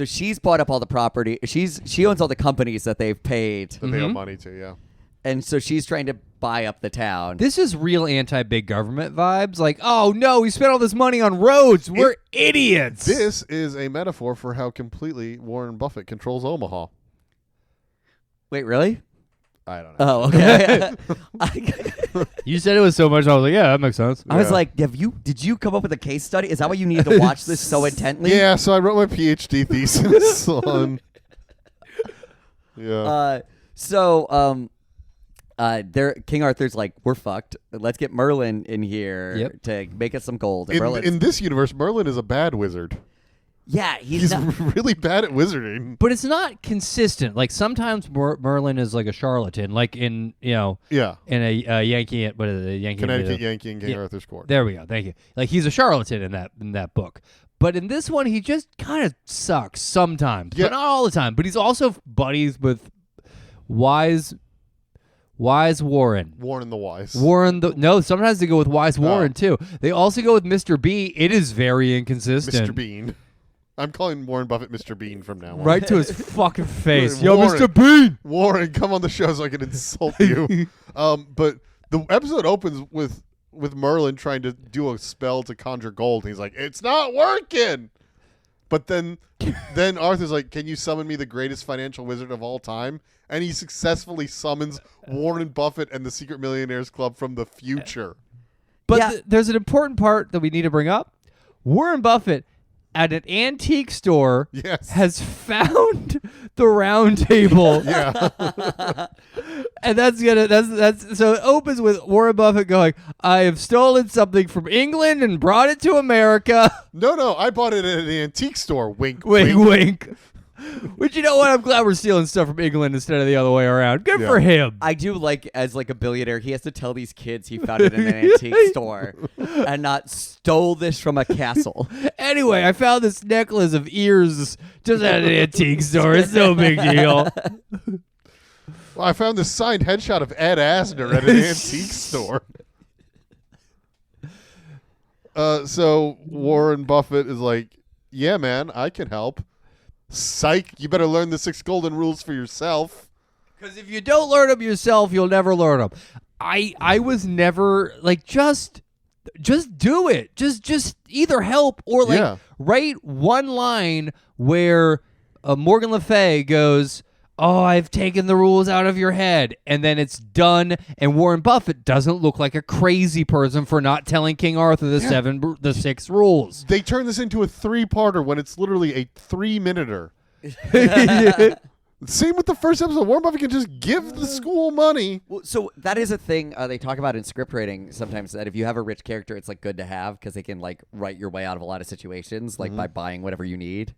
she's bought up all the property. She owns all the companies that they've paid. That they owe money to, yeah. And so she's trying to buy up the town. This is real anti-big government vibes. Like, oh no, we spent all this money on roads. We're idiots. This is a metaphor for how completely Warren Buffett controls Omaha. Wait, really? I don't know. Oh, okay. You said it was so much. I was like, yeah, that makes sense. I was like, did you come up with a case study? Is that why you needed to watch this so intently? Yeah, so I wrote my PhD thesis on. Yeah. King Arthur's like, we're fucked. Let's get Merlin in here to make us some gold. In this universe, Merlin is a bad wizard. Yeah, he's really bad at wizarding. But it's not consistent. Like sometimes Merlin is like a charlatan, like in in a Yankee, what is it, a Yankee, Connecticut Yankee in King Arthur's Court. There we go. Thank you. Like he's a charlatan in that book. But in this one, he just kind of sucks sometimes, but not all the time. But he's also buddies with Wise Warren. Warren the Wise. No, sometimes they go with Wise Warren too. They also go with Mr. B. It is very inconsistent. Mr. Bean. I'm calling Warren Buffett Mr. Bean from now on. Right to his fucking face. Yo, Warren, Mr. Bean! Warren, come on the show so I can insult you. But the episode opens with Merlin trying to do a spell to conjure gold. And he's like, it's not working! But then Arthur's like, can you summon me the greatest financial wizard of all time? And he successfully summons Warren Buffett and the Secret Millionaires Club from the future. But there's an important part that we need to bring up. Warren Buffett at an antique store has found the round table. Yeah. And that's so it opens with Warren Buffett going, I have stolen something from England and brought it to America. No, I bought it at an antique store. Wink, wink, wink. But you know what? I'm glad we're stealing stuff from England instead of the other way around. Good for him. I do like, as like a billionaire, he has to tell these kids he found it in an antique store and not stole this from a castle. Anyway, I found this necklace of ears just at an antique store. It's no big deal. Well, I found this signed headshot of Ed Asner at an antique store. So Warren Buffett is like, yeah, man, I can help. Psych, you better learn the 6 golden rules for yourself. Because if you don't learn them yourself, you'll never learn them. I was never like, just do it. Just either help or like write one line where Morgan Le Fay goes, oh, I've taken the rules out of your head. And then it's done. And Warren Buffett doesn't look like a crazy person for not telling King Arthur the 6 rules. They turn this into a 3-parter when it's literally a 3-minuter. Same with the first episode. Warren Buffett can just give the school money. Well, so that is a thing they talk about in script writing sometimes, that if you have a rich character, it's like good to have because they can like write your way out of a lot of situations, like by buying whatever you need.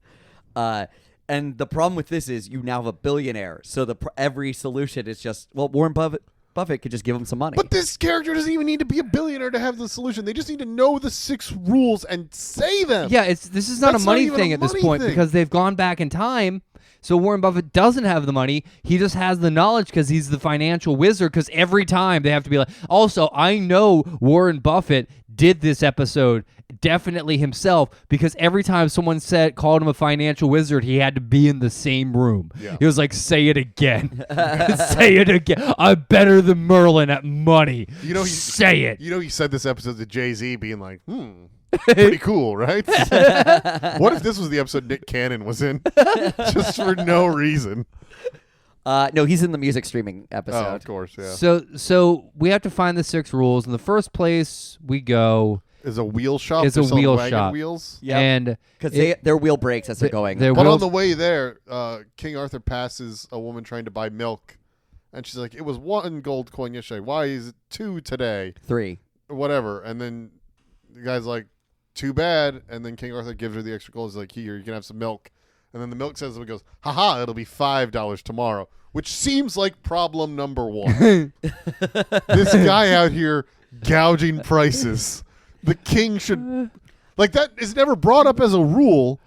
And the problem with this is you now have a billionaire. So every solution is just, well, Warren Buffett could just give him some money. But this character doesn't even need to be a billionaire to have the solution. They just need to know the 6 rules and say them. Yeah, this is not a money thing at this point because they've gone back in time. So Warren Buffett doesn't have the money. He just has the knowledge because he's the financial wizard, because every time they have to be like, also, I know Warren Buffett did this episode definitely himself, because every time someone called him a financial wizard, he had to be in the same room. Yeah. He was like, say it again. Say it again. I'm better than Merlin at money. Say it. He said this episode to Jay-Z being like, pretty cool, right? What if this was the episode Nick Cannon was in? Just for no reason. No, he's in the music streaming episode. Oh, of course, yeah. So we have to find the 6 rules, and the first place we go is a wheel shop. Is a wheel shop. Wheels. Yeah, and because their wheel breaks as they're going. But on the way there, King Arthur passes a woman trying to buy milk, and she's like, "It was 1 gold coin yesterday. Why is it 2 today? 3, whatever." And then the guy's like, "Too bad." And then King Arthur gives her the extra gold. He's like, "Here, you can have some milk." And then the milk says, it goes, haha, it'll be $5 tomorrow, which seems like problem number 1. This guy out here gouging prices. The king should, like, that is never brought up as a rule.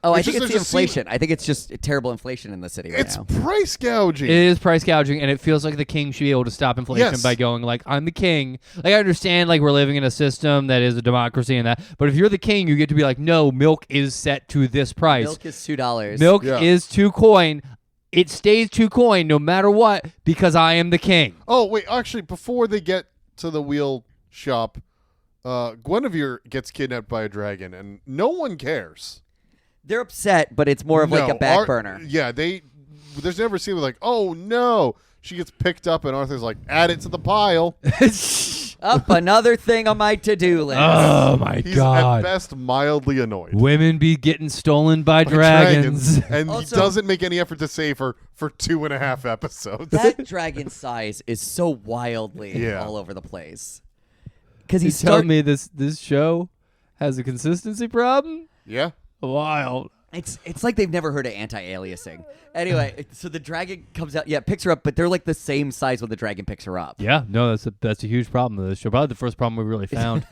Oh, I think it's the inflation. I think it's just terrible inflation in the city right now. It's price gouging. It is price gouging, and it feels like the king should be able to stop inflation by going, like, I'm the king. Like, I understand, like, we're living in a system that is a democracy and that, but if you're the king, you get to be like, no, milk is set to this price. Milk is $2. Milk is 2 coin. it stays 2 coin no matter what because I am the king. Oh, wait. Actually, before they get to the wheel shop, Guinevere gets kidnapped by a dragon, and no one cares. They're upset, but it's more of like a back burner. Yeah, there's never a scene where like, oh, no. She gets picked up, and Arthur's like, add it to the pile. Up another thing on my to-do list. Oh, my He's God. at best mildly annoyed. Women be getting stolen by dragons. And Also, he doesn't make any effort to save her for 2.5 episodes. That dragon size is so wildly all over the place. Because He's telling me this show has a consistency problem? Yeah. Wild. It's like they've never heard of anti-aliasing. Anyway, so the dragon comes out, picks her up, but they're like the same size when the dragon picks her up. Yeah, no, that's a huge problem with this show. Probably the first problem we really found.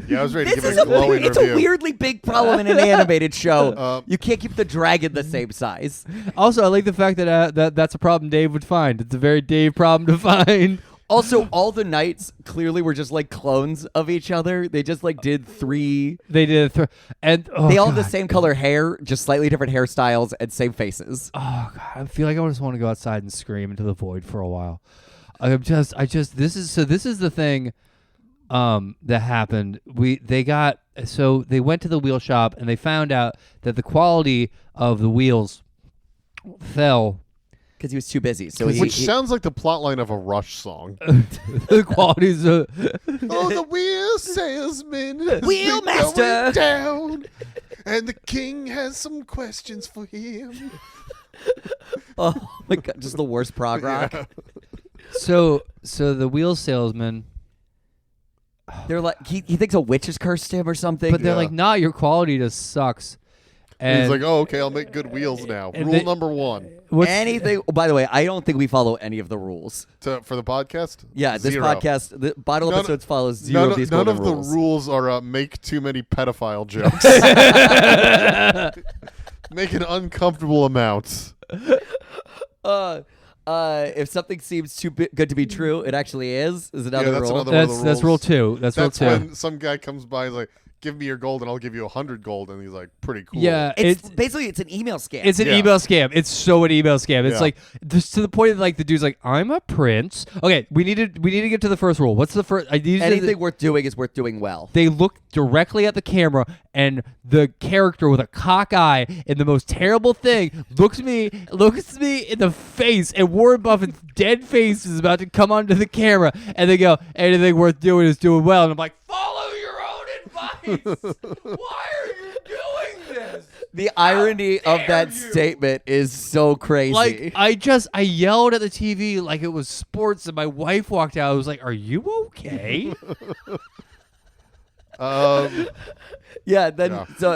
Yeah, I was ready to give it a glowing It's review. a weirdly big problem in an animated show. You can't keep the dragon the same size. Also, I like the fact that that's a problem Dave would find. It's a very Dave problem to find. Also, all the knights clearly were just like clones of each other. They just like did 3. They did, and They all have the same color hair, just slightly different hairstyles and same faces. Oh God, I feel like I just want to go outside and scream into the void for a while. This is the thing that happened. They went to the wheel shop and they found out that the quality of the wheels fell. Because he was too busy. So Which sounds like the plotline of a Rush song. The qualities of Oh, the wheel salesman has Wheel been master. going down, and the king has some questions for him. Oh my God, just the worst prog rock. Yeah. so the wheel salesman. They're like he thinks a witch has cursed him or something. But they're like, nah, your quality just sucks. And he's like, oh, okay, I'll make good wheels now. Rule number 1 anything. By the way, I don't think we follow any of the rules. for the podcast. Yeah, this 0. podcast, the bottle episodes follows 0 of these None golden of rules. the rules are make too many pedophile jokes. Make an uncomfortable amount. If something seems too good to be true, it actually is another that's rule. another one of the rules. That's rule 2. That's rule 2. when some guy comes by and is like, give me your gold and I'll give you 100 gold, and he's like, pretty cool. Yeah, It's basically it's an email scam. It's an email scam. It's so an email scam. It's Yeah. like just to the point that like the dude's like, I'm a prince. Okay, we need to get to the first rule. What's the first? Anything worth doing is worth doing well. They look directly at the camera, and the character with a cock eye and the most terrible thing looks me in the face, and Warren Buffett's dead face is about to come onto the camera, and they go, anything worth doing is doing well, and I'm like, follow your own advice. Why are you doing this? The irony of that statement is so crazy. Like I yelled at the TV like it was sports, and my wife walked out. I was like, "Are you okay?" So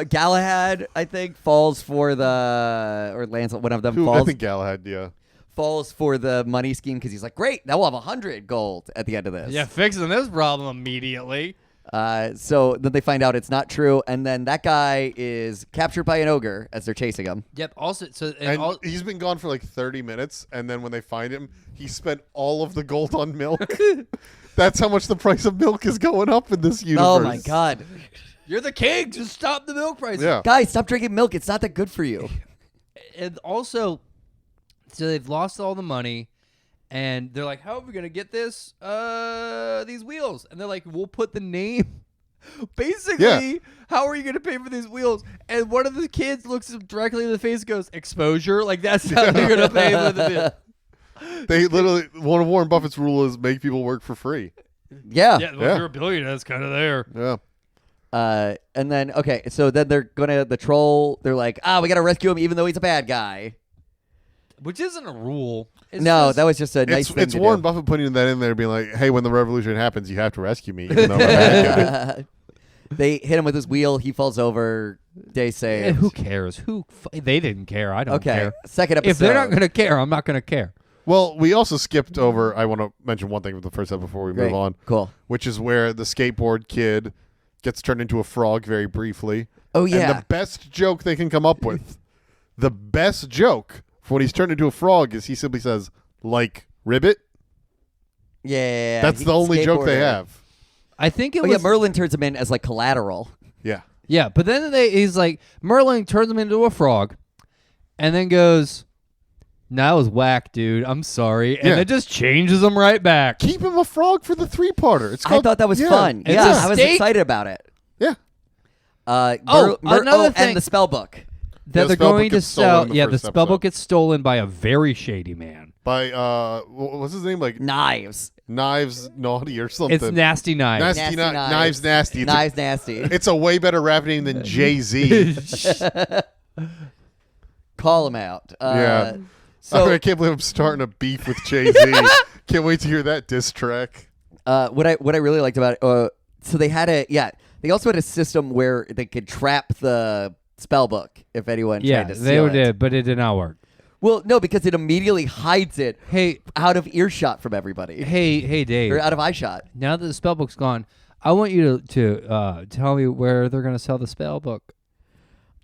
Galahad, I think, falls for or Lancelot, one of them I falls. think Galahad, yeah. Falls for the money scheme because he's like, great, now we'll have 100 gold at the end of this. Yeah, fixing this problem immediately. So then they find out it's not true, and then that guy is captured by an ogre as they're chasing him. Yep. Also, He's been gone for like 30 minutes, and then when they find him, he spent all of the gold on milk. That's how much the price of milk is going up in this universe. Oh my God. you're the king. Just stop the milk price. Yeah. Guys, stop drinking milk. It's not that good for you. And also, so they've lost all the money. And they're like, how are we going to get this? These wheels. And they're like, we'll put the name. Basically, how are you going to pay for these wheels? And one of the kids looks him directly in the face and goes, exposure? Like, that's how they're going to pay for the wheels. They literally, one of Warren Buffett's rule is make people work for free. Yeah. Yeah, well, if you're a billionaire, that's kind of there. Yeah. And then, okay, so then they're going to, the troll, they're like, we got to rescue him even though he's a bad guy. Which isn't a rule. That was just a nice thing It's to Warren do. Buffett putting that in there, being like, hey, when the revolution happens, you have to rescue me, even though I'm a bad guy. They hit him with his wheel. He falls over. They say, Who cares? They didn't care. I don't care. Second episode. If they're not going to care, I'm not going to care. Well, we also skipped over, I want to mention one thing from the first episode before we Great. move on. Cool. Which is where the skateboard kid gets turned into a frog very briefly. Oh, yeah. And the best joke they can come up with, the best joke for when he's turned into a frog is he simply says, like, ribbit. Yeah. That's the only joke they have. I think it Oh, was... yeah, Merlin turns him in as like collateral. Yeah. Yeah, but then he's like, Merlin turns him into a frog, and then goes, "Nah, that was whack, dude. I'm sorry," and then just changes them right back. Keep him a frog for the 3-parter. It's I called, thought that was fun. It's Yeah, a I was steak. excited about it. Yeah. Another thing and the spell book. that the they're spell book going to gets stolen sell. in the Yeah, the first spell book episode. gets stolen by a very shady man. By what's his name? Like Knives. Knives Naughty or something. It's Nasty Knives. Nasty Nasty Knives Nasty. It's Knives nasty. It's a way better rap name than Jay-Z. Call him out. Yeah. So I can't believe I'm starting a beef with Jay-Z. Can't wait to hear that diss track. what I really liked about it, so they had they also had a system where they could trap the spell book if anyone Yeah, tried to they steal it. did, but it did not work. Well, no, because it immediately hides it Hey, out of earshot from everybody. hey, Dave. Or out of eyeshot. Now that the spell book's gone, I want you to tell me where they're going to sell the spell book.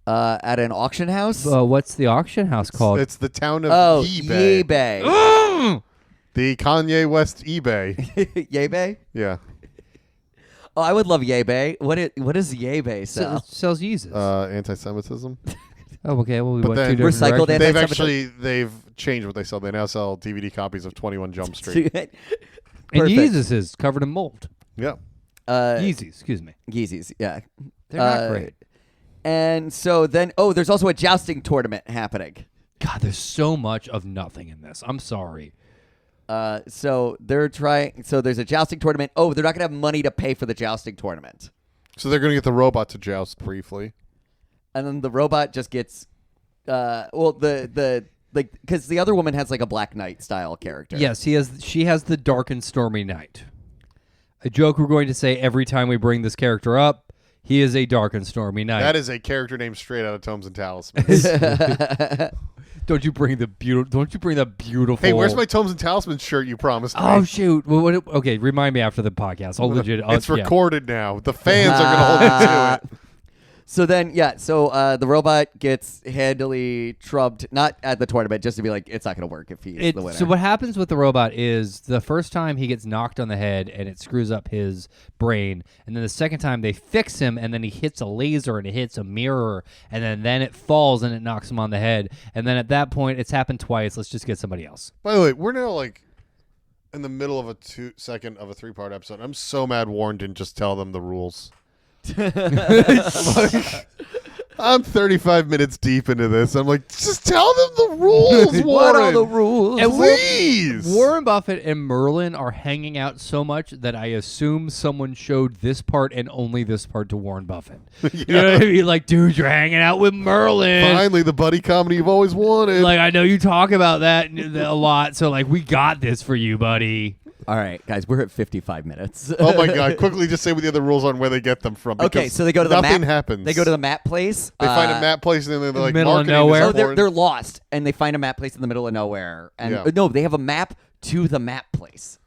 At an auction house? What's the auction house called? It's the town of Oh, eBay. eBay. The Kanye West eBay. Yeebay? Yeah. Oh, I would love Yeebay. What does Yeebay sell? It sells Jesus. Anti-Semitism. Oh, okay. Well, we But went then two different Recycled directions. They've changed what they sell. They now sell DVD copies of 21 Jump Street. And Perfect. Jesus is covered in mold. Yeah. Yeezys, excuse me. Yeezys, yeah. They're not great. And so then, there's also a jousting tournament happening. God, there's so much of nothing in this. I'm sorry. So there's a jousting tournament. Oh, they're not going to have money to pay for the jousting tournament. So they're going to get the robot to joust briefly. And then the robot just gets, because the other woman has like a Black Knight style character. Yes, she has the dark and stormy night. A joke we're going to say every time we bring this character up. He is a dark and stormy night. That is a character name straight out of Tomes and Talismans. Don't you bring the beautiful? Hey, where's my Tomes and Talismans shirt you promised me? Oh shoot! Okay, remind me after the podcast. I'll legit. It's recorded now. The fans are going to hold you to it. So then, the robot gets handily trumped, not at the tournament, just to be like, it's not going to work if he's the winner. So what happens with the robot is the first time he gets knocked on the head and it screws up his brain, and then the second time they fix him and then he hits a laser and it hits a mirror, and then it falls and it knocks him on the head, and then at that point it's happened twice. Let's just get somebody else. By the way, we're now like in the middle of a 2-second of a 3-part episode. I'm so mad Warren didn't just tell them the rules. I'm 35 minutes deep into this. I'm like, just tell them the rules, Warren. What are the rules? And Please. Warren Buffett and Merlin are hanging out so much that I assume someone showed this part and only this part to Warren Buffett. You know what I mean? Like, dude, you're hanging out with Merlin. Finally, the buddy comedy you've always wanted. Like, I know you talk about that a lot, so like, we got this for you, buddy. All right, guys, we're at 55 minutes. Oh my God! Quickly, just say what the other rules are and where they get them from. Okay, because so they go to the nothing map. happens. They go to the map place. They find a map place and then they're like middle of marketing nowhere. this Oh, foreign- they're lost, and they find a map place in the middle of nowhere. And Yeah. no, they have a map to the map place.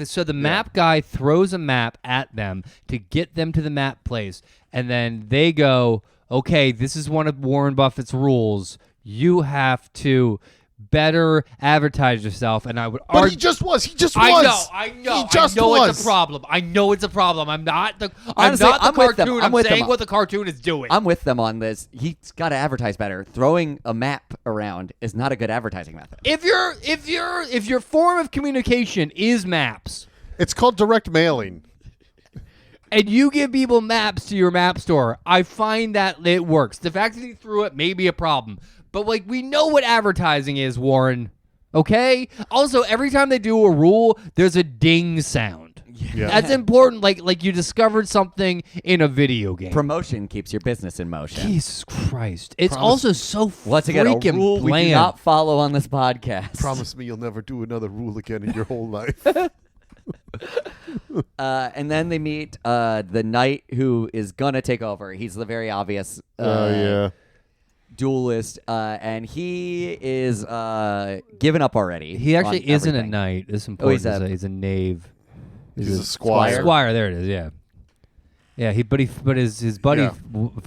So the map guy throws a map at them to get them to the map place, and then they go, "Okay, this is one of Warren Buffett's rules. You have to better advertise yourself." And I would But argue. he just was. He just was. I know. He just I know was. it's a problem. I know it's a problem. I'm not the. Honestly, I'm not the I'm with them. cartoon. I'm with saying them. what the cartoon is doing. I'm with them on this. He's got to advertise better. Throwing a map around is not a good advertising method. If your form of communication is maps, It's called direct mailing. and you give people maps to your map store, I find that it works. The fact that he threw it may be a problem, but like, we know what advertising is, Warren. Okay. Also, every time they do a rule, there's a ding sound. Yeah. That's important. Like you discovered something in a video game. Promotion keeps your business in motion. Jesus Christ! It's Promise- also so Once again, a freaking rule we do bland. not follow on this podcast. Promise me you'll never do another rule again in your whole life. And then they meet the knight who is gonna take over. He's the very obvious Yeah. duelist, and he is given up already. He actually on isn't everything. a knight. It's important. he's He's a knave. He's a squire. Squire. There it is. Yeah. Yeah. But his buddy Yeah.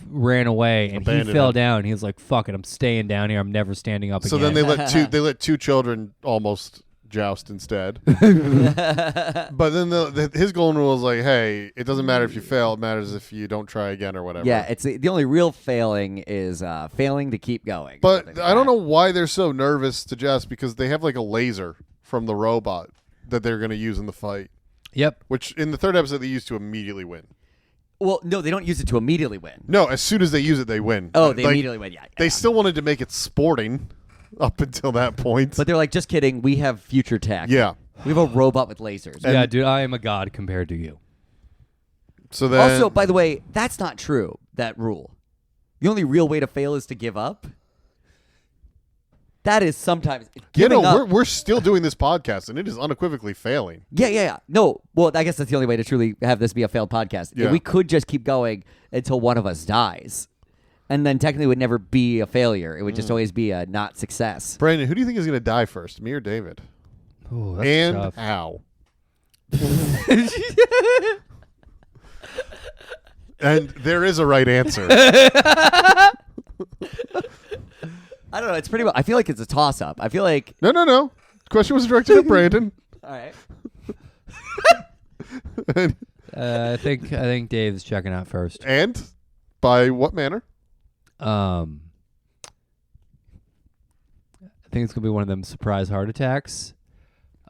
ran away and Abandoned he fell him. down. He was like, "Fuck it, I'm staying down here. I'm never standing up So again." then they let two children almost joust instead. But then his golden rule is like, hey, it doesn't matter if you fail. It matters if you don't try again or whatever. Yeah, it's the only real failing is failing to keep going. But I don't know why they're so nervous to joust, because they have like a laser from the robot that they're going to use in the fight. Yep. Which in the third episode they use to immediately win. Well, no, they don't use it to immediately win. No, as soon as they use it, they win. Oh, they immediately win, yeah. They still wanted to make it sporting up until that point. But they're like, just kidding, we have future tech. Yeah. We have a robot with lasers. Yeah, dude, I am a god compared to you. So then, Also, by the way, that's not true, that rule. The only real way to fail is to give up. That is sometimes giving up. We're still doing this podcast, and it is unequivocally failing. Yeah. No, well, I guess that's the only way to truly have this be a failed podcast. Yeah. We could just keep going until one of us dies. And then technically it would never be a failure. It would just always be a not success. Brandon, who do you think is going to die first, me or David? Ooh, that's And tough. how? And there is a right answer. I don't know. It's pretty much, I feel like it's a toss-up. I feel like... No. The question was directed at Brandon. All right. I think Dave's checking out first. And by what manner? I think it's gonna be one of them surprise heart attacks.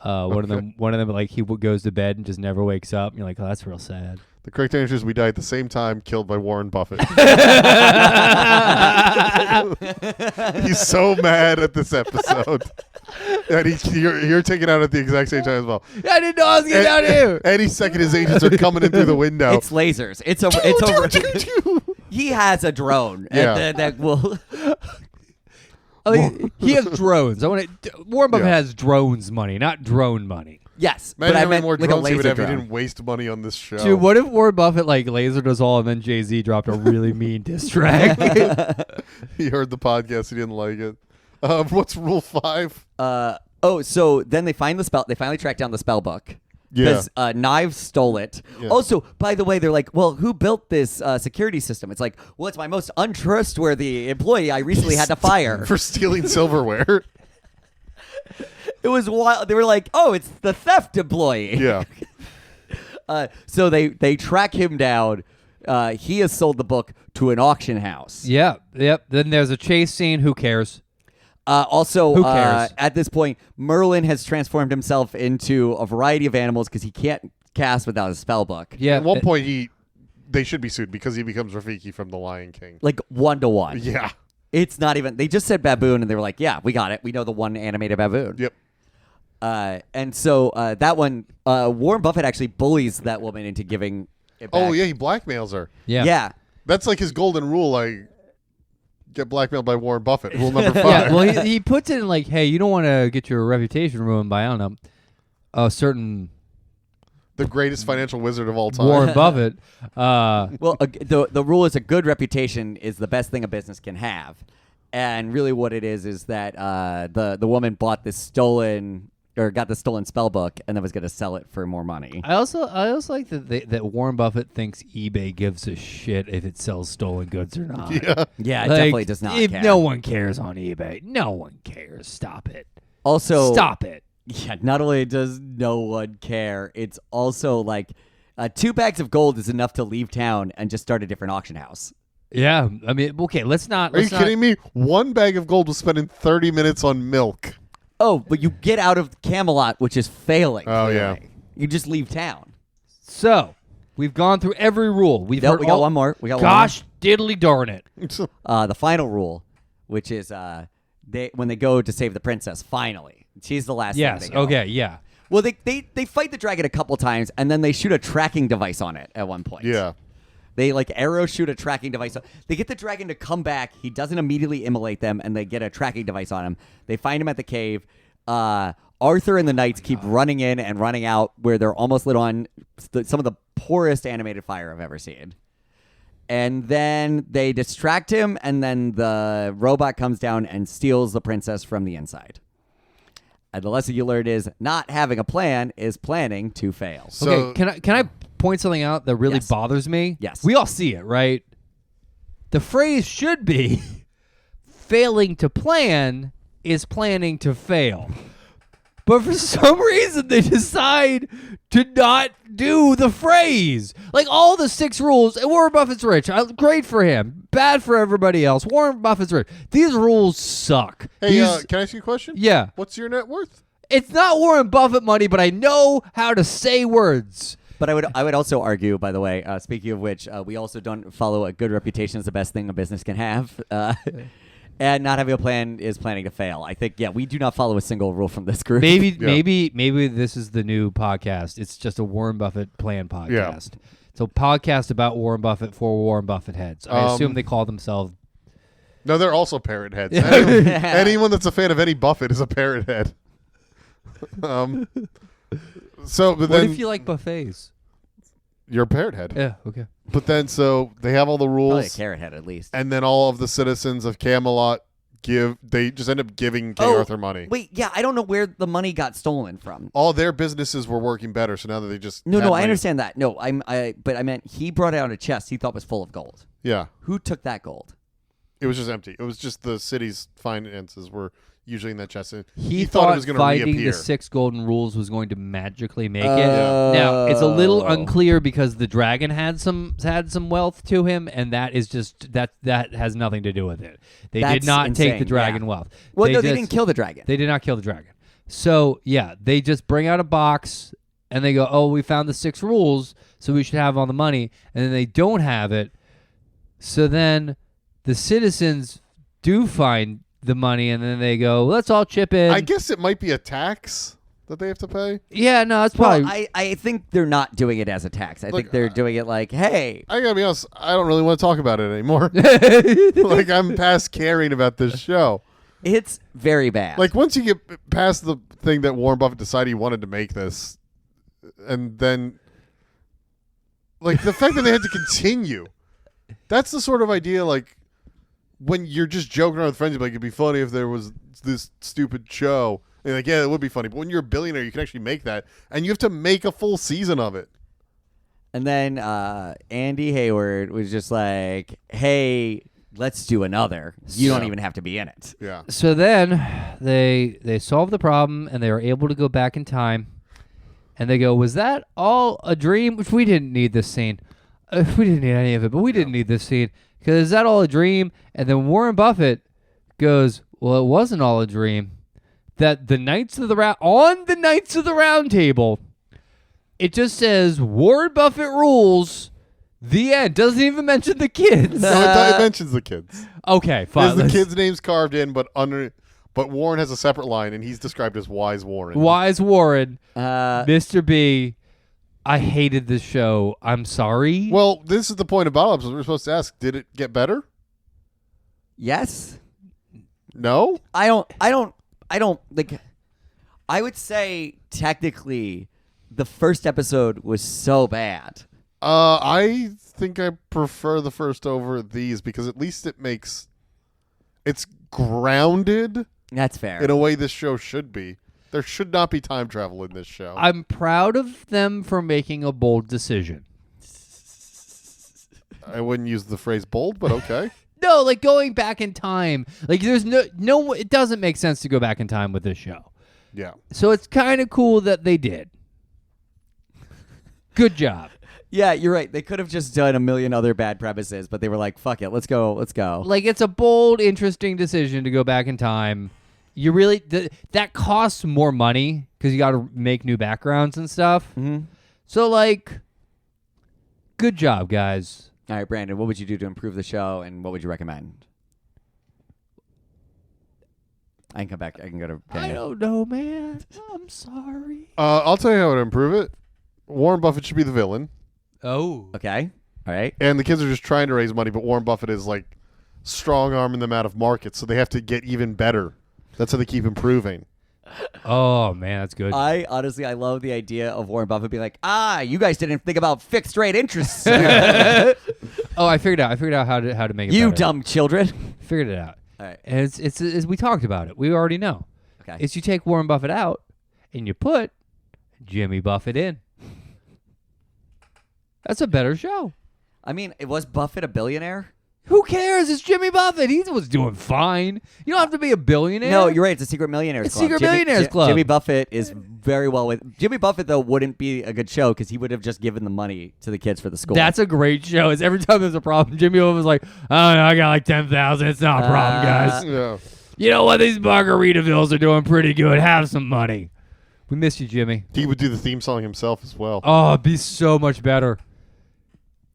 One of them, like he goes to bed and just never wakes up. And you're like, oh, that's real sad. The correct answer is we die at the same time, killed by Warren Buffett. He's so mad at this episode. And you're taken out at the exact same time as well. I didn't know I was getting out here. Any second his agents are coming in through the window. It's lasers. He has a drone. Yeah. That will... I mean, he has drones. Warren Buffett has drones money, not drone money. Yes. Imagine but I how many meant more like a drones he would laser have if he drone. didn't waste money on this show. Dude, what if Warren Buffett like lasered us all and then Jay-Z dropped a really mean diss track? He heard the podcast, he didn't like it. What's rule 5? So then they find the spell. They finally track down the spell book. Yeah. Because Knives stole it. Yeah. Also, by the way, they're like, well, who built this security system? It's like, well, it's my most untrustworthy employee I recently had to fire. For stealing silverware. It was wild. They were like, oh, it's the theft employee. Yeah. So they track him down. He has sold the book to an auction house. Yep. Then there's a chase scene. Who cares? Also, who cares? At this point, Merlin has transformed himself into a variety of animals because he can't cast without a spell book. Yeah. At one point, they should be sued because he becomes Rafiki from The Lion King. Like 1-to-1. Yeah. It's not even. They just said baboon, and they were like, "Yeah, we got it. We know the one animated baboon." Yep. And so that one, Warren Buffett actually bullies that woman into giving it back. Oh yeah, he blackmails her. Yeah. Yeah. That's like his golden rule. Like, get blackmailed by Warren Buffett. Rule number 5. Yeah. Well, he puts it in like, hey, you don't want to get your reputation ruined by, I don't know, a certain The greatest financial wizard of all time. Warren Buffett. Well, the rule is a good reputation is the best thing a business can have, and really what it is that the woman bought this stolen or got the stolen spell book and then was going to sell it for more money. I also like that Warren Buffett thinks eBay gives a shit if it sells stolen goods or not. Yeah. Yeah, it Like, definitely does not. If care. no one cares on eBay, no one cares. Stop it. Also, Stop it. Yeah, not only does no one care, it's also like 2 bags of gold is enough to leave town and just start a different auction house. Yeah, I mean, okay, let's not. Are you kidding me? 1 bag of gold was spending 30 minutes on milk. Oh, but you get out of Camelot, which is failing. Oh, clearly. yeah. You just leave town. So, we've gone through every rule. We got one more. Gosh, diddly darn it. The final rule, which is when they go to save the princess, finally. She's the last Yes, thing they go. okay, yeah. Well, they fight the dragon a couple times, and then they shoot a tracking device on it at one point. Yeah. They arrow shoot a tracking device. They get the dragon to come back. He doesn't immediately immolate them, and they get a tracking device on him. They find him at the cave. Arthur and the knights keep running in and running out where they're almost lit on some of the poorest animated fire I've ever seen. And then they distract him, and then the robot comes down and steals the princess from the inside. And the lesson you learned is not having a plan is planning to fail. So, Okay, can I point something out that really Yes. bothers me? Yes. We all see it, right? The phrase should be failing to plan is planning to fail. But for some reason, they decide to not do the phrase. Like all the 6 rules, and Warren Buffett's rich. Great for him. Bad for everybody else. Warren Buffett's rich. These rules suck. Hey, can I ask you a question? Yeah. What's your net worth? It's not Warren Buffett money, but I know how to say words. But I would also argue, by the way, speaking of which, we also don't follow a good reputation is the best thing a business can have. And not having a plan is planning to fail. I think, we do not follow a single rule from this group. Maybe this is the new podcast. It's just a Warren Buffett plan podcast. Yeah. It's a podcast about Warren Buffett for Warren Buffett heads. I assume they call themselves. No, they're also parrot heads. Anyone that's a fan of any Buffett is a parrot head. So, but what then if you like buffets? You're a parrot head. Yeah. Okay. But then, so they have all the rules. Probably a carrot head, at least. And then all of the citizens of Camelot they just end up giving King Arthur money. Wait, I don't know where the money got stolen from. All their businesses were working better, so now that they just No, I understand that. No, but I meant he brought out a chest he thought was full of gold. Yeah. Who took that gold? It was just empty. It was just the city's finances were usually in that chest. He thought it was going to finding reappear. the 6 golden rules was going to magically make it. Now it's a little unclear because the dragon had some wealth to him, and that is just that has nothing to do with it. They did not take the dragon wealth. Well, they didn't kill the dragon. They did not kill the dragon. So they just bring out a box and they go, "Oh, we found the 6 rules, so we should have all the money," and then they don't have it. So then the citizens do find the money, and then they go, let's all chip in. I guess it might be a tax that they have to pay. Yeah, no, it's probably. Well, I think they're not doing it as a tax. I think they're doing it like, hey. I gotta be honest, I don't really want to talk about it anymore. Like, I'm past caring about this show. It's very bad. Like, once you get past the thing that Warren Buffett decided he wanted to make this, and then, like, the fact that they had to continue, that's the sort of idea, like, when you're just joking around with friends, you're like, it'd be funny if there was this stupid show. And like, yeah, it would be funny. But when you're a billionaire, you can actually make that. And you have to make a full season of it. And then Andy Hayward was just like, hey, let's do another. You don't even have to be in it. Yeah. So then they solved the problem, and they were able to go back in time. And they go, was that all a dream? Which we didn't need this scene. We didn't need any of it, but we didn't need this scene. Because is that all a dream? And then Warren Buffett goes, well, it wasn't all a dream. That the Knights of the Round Table, it just says Warren Buffett rules. The end. Doesn't even mention the kids. No, it mentions the kids. Okay, fine. There's the kids' names carved in, but Warren has a separate line, and he's described as Wise Warren. Wise Warren, Mr. B. I hated this show. I'm sorry. Well, this is the point of Bottle Episodes. We're supposed to ask, did it get better? Yes. No? I don't like. I would say technically, the first episode was so bad. I think I prefer the first over these because at least it's grounded. That's fair. In a way this show should be. There should not be time travel in this show. I'm proud of them for making a bold decision. I wouldn't use the phrase bold, but okay. No, like going back in time. Like there's no it doesn't make sense to go back in time with this show. Yeah. So it's kind of cool that they did. Good job. Yeah, you're right. They could have just done a million other bad premises, but they were like, fuck it, let's go. Like it's a bold, interesting decision to go back in time. You really that costs more money because you got to make new backgrounds and stuff. Mm-hmm. So like, good job, guys. All right, Brandon, what would you do to improve the show, and what would you recommend? I can come back. I can go to Brandon. I don't know, man. I'm sorry. I'll tell you how to improve it. Warren Buffett should be the villain. Oh. Okay. All right. And the kids are just trying to raise money, but Warren Buffett is like strong-arming them out of markets, so they have to get even better. That's how they keep improving. Oh, man, that's good. I love the idea of Warren Buffett being like, you guys didn't think about fixed rate interest. Oh, I figured out how to make it you better. dumb children. Figured it out. All right. And it's we talked about it. We already know. Okay. It's you take Warren Buffett out and you put Jimmy Buffett in. That's a better show. I mean, was Buffett a billionaire? Who cares? It's Jimmy Buffett. He was doing fine. You don't have to be a billionaire. No, you're right. It's a Secret Millionaires It's Club. Secret Millionaires Club. Jimmy Buffett is very well with. Jimmy Buffett, though, wouldn't be a good show because he would have just given the money to the kids for the school. That's a great show. It's every time there's a problem, Jimmy Buffett was like, "Oh no, I got like 10,000. It's not a problem, guys. Yeah. You know what? These Margaritavilles are doing pretty good. Have some money. We miss you, Jimmy. He would do the theme song himself as well. Oh, it'd be so much better.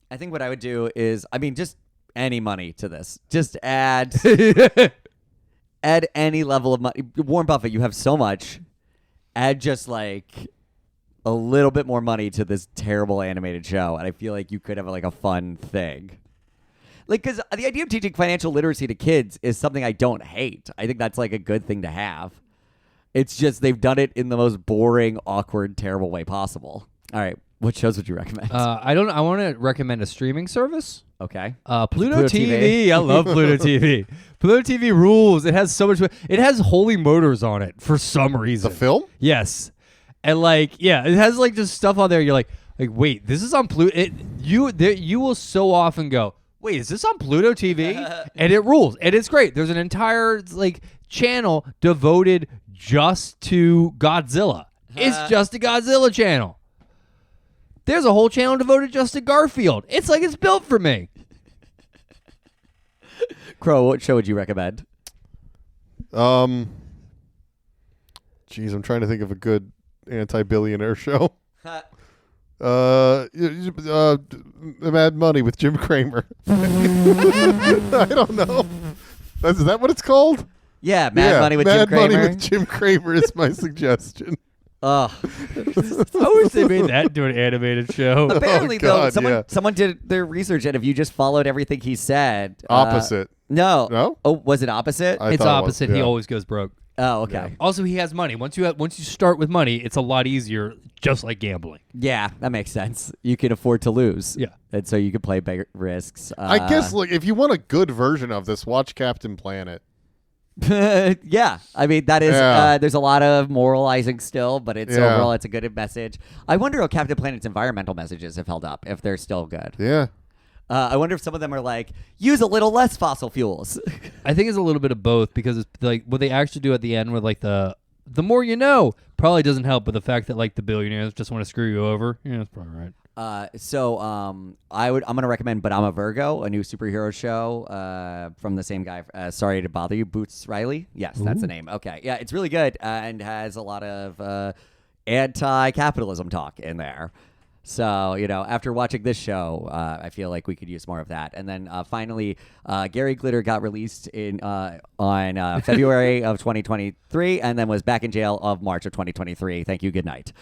I think what I would do is, just any money to this. Just add any level of money. Warren Buffett, you have so much. Add just like a little bit more money to this terrible animated show, and I feel like you could have like a fun thing. Like, because the idea of teaching financial literacy to kids is something I don't hate. I think that's like a good thing to have. It's just they've done it in the most boring, awkward, terrible way possible. All right, what shows would you recommend? I want to recommend a streaming service. Okay. Pluto TV. I love Pluto TV. Pluto TV rules. It has so much. It has Holy Motors on it for some reason. The film? Yes. And it has like just stuff on there. You're like, wait, this is on Pluto. You will so often go, wait, is this on Pluto TV? And it rules. And it's great. There's an entire channel devoted just to Godzilla. It's just a Godzilla channel. There's a whole channel devoted just to Garfield. It's like it's built for me. Crow, what show would you recommend? I'm trying to think of a good anti-billionaire show. Mad Money with Jim Cramer. I don't know. Is that what it's called? Yeah, Mad Money with Jim Cramer. Mad Money with Jim Cramer is my suggestion. I wish they made that into an animated show. Apparently, God, someone did their research, and if you just folled everything he said, Opposite. No. Oh, was it opposite? It's opposite. He always goes broke. Oh, okay. Yeah. Also, he has money. Once you start with money, it's a lot easier, just like gambling. Yeah, that makes sense. You can afford to lose. Yeah. And so you can play bigger risks. I guess, look, if you want a good version of this, watch Captain Planet. Yeah, that is. There's a lot of moralizing still, but overall it's a good message. I wonder how Captain Planet's environmental messages have held up, if they're still good. Yeah. I wonder if some of them are like, use a little less fossil fuels. I think it's a little bit of both, because it's like what they actually do at the end with the more you know probably doesn't help, but the fact that the billionaires just want to screw you over, that's probably right. I'm gonna recommend But I'm a Virgo, a new superhero show from the same guy. Sorry to bother you, Boots Riley. Yes, that's the name. Okay, yeah, it's really good and has a lot of anti-capitalism talk in there. So, after watching this show, I feel like we could use more of that. And then finally, Gary Glitter got released on February of 2023 and then was back in jail of March of 2023. Thank you. Good night.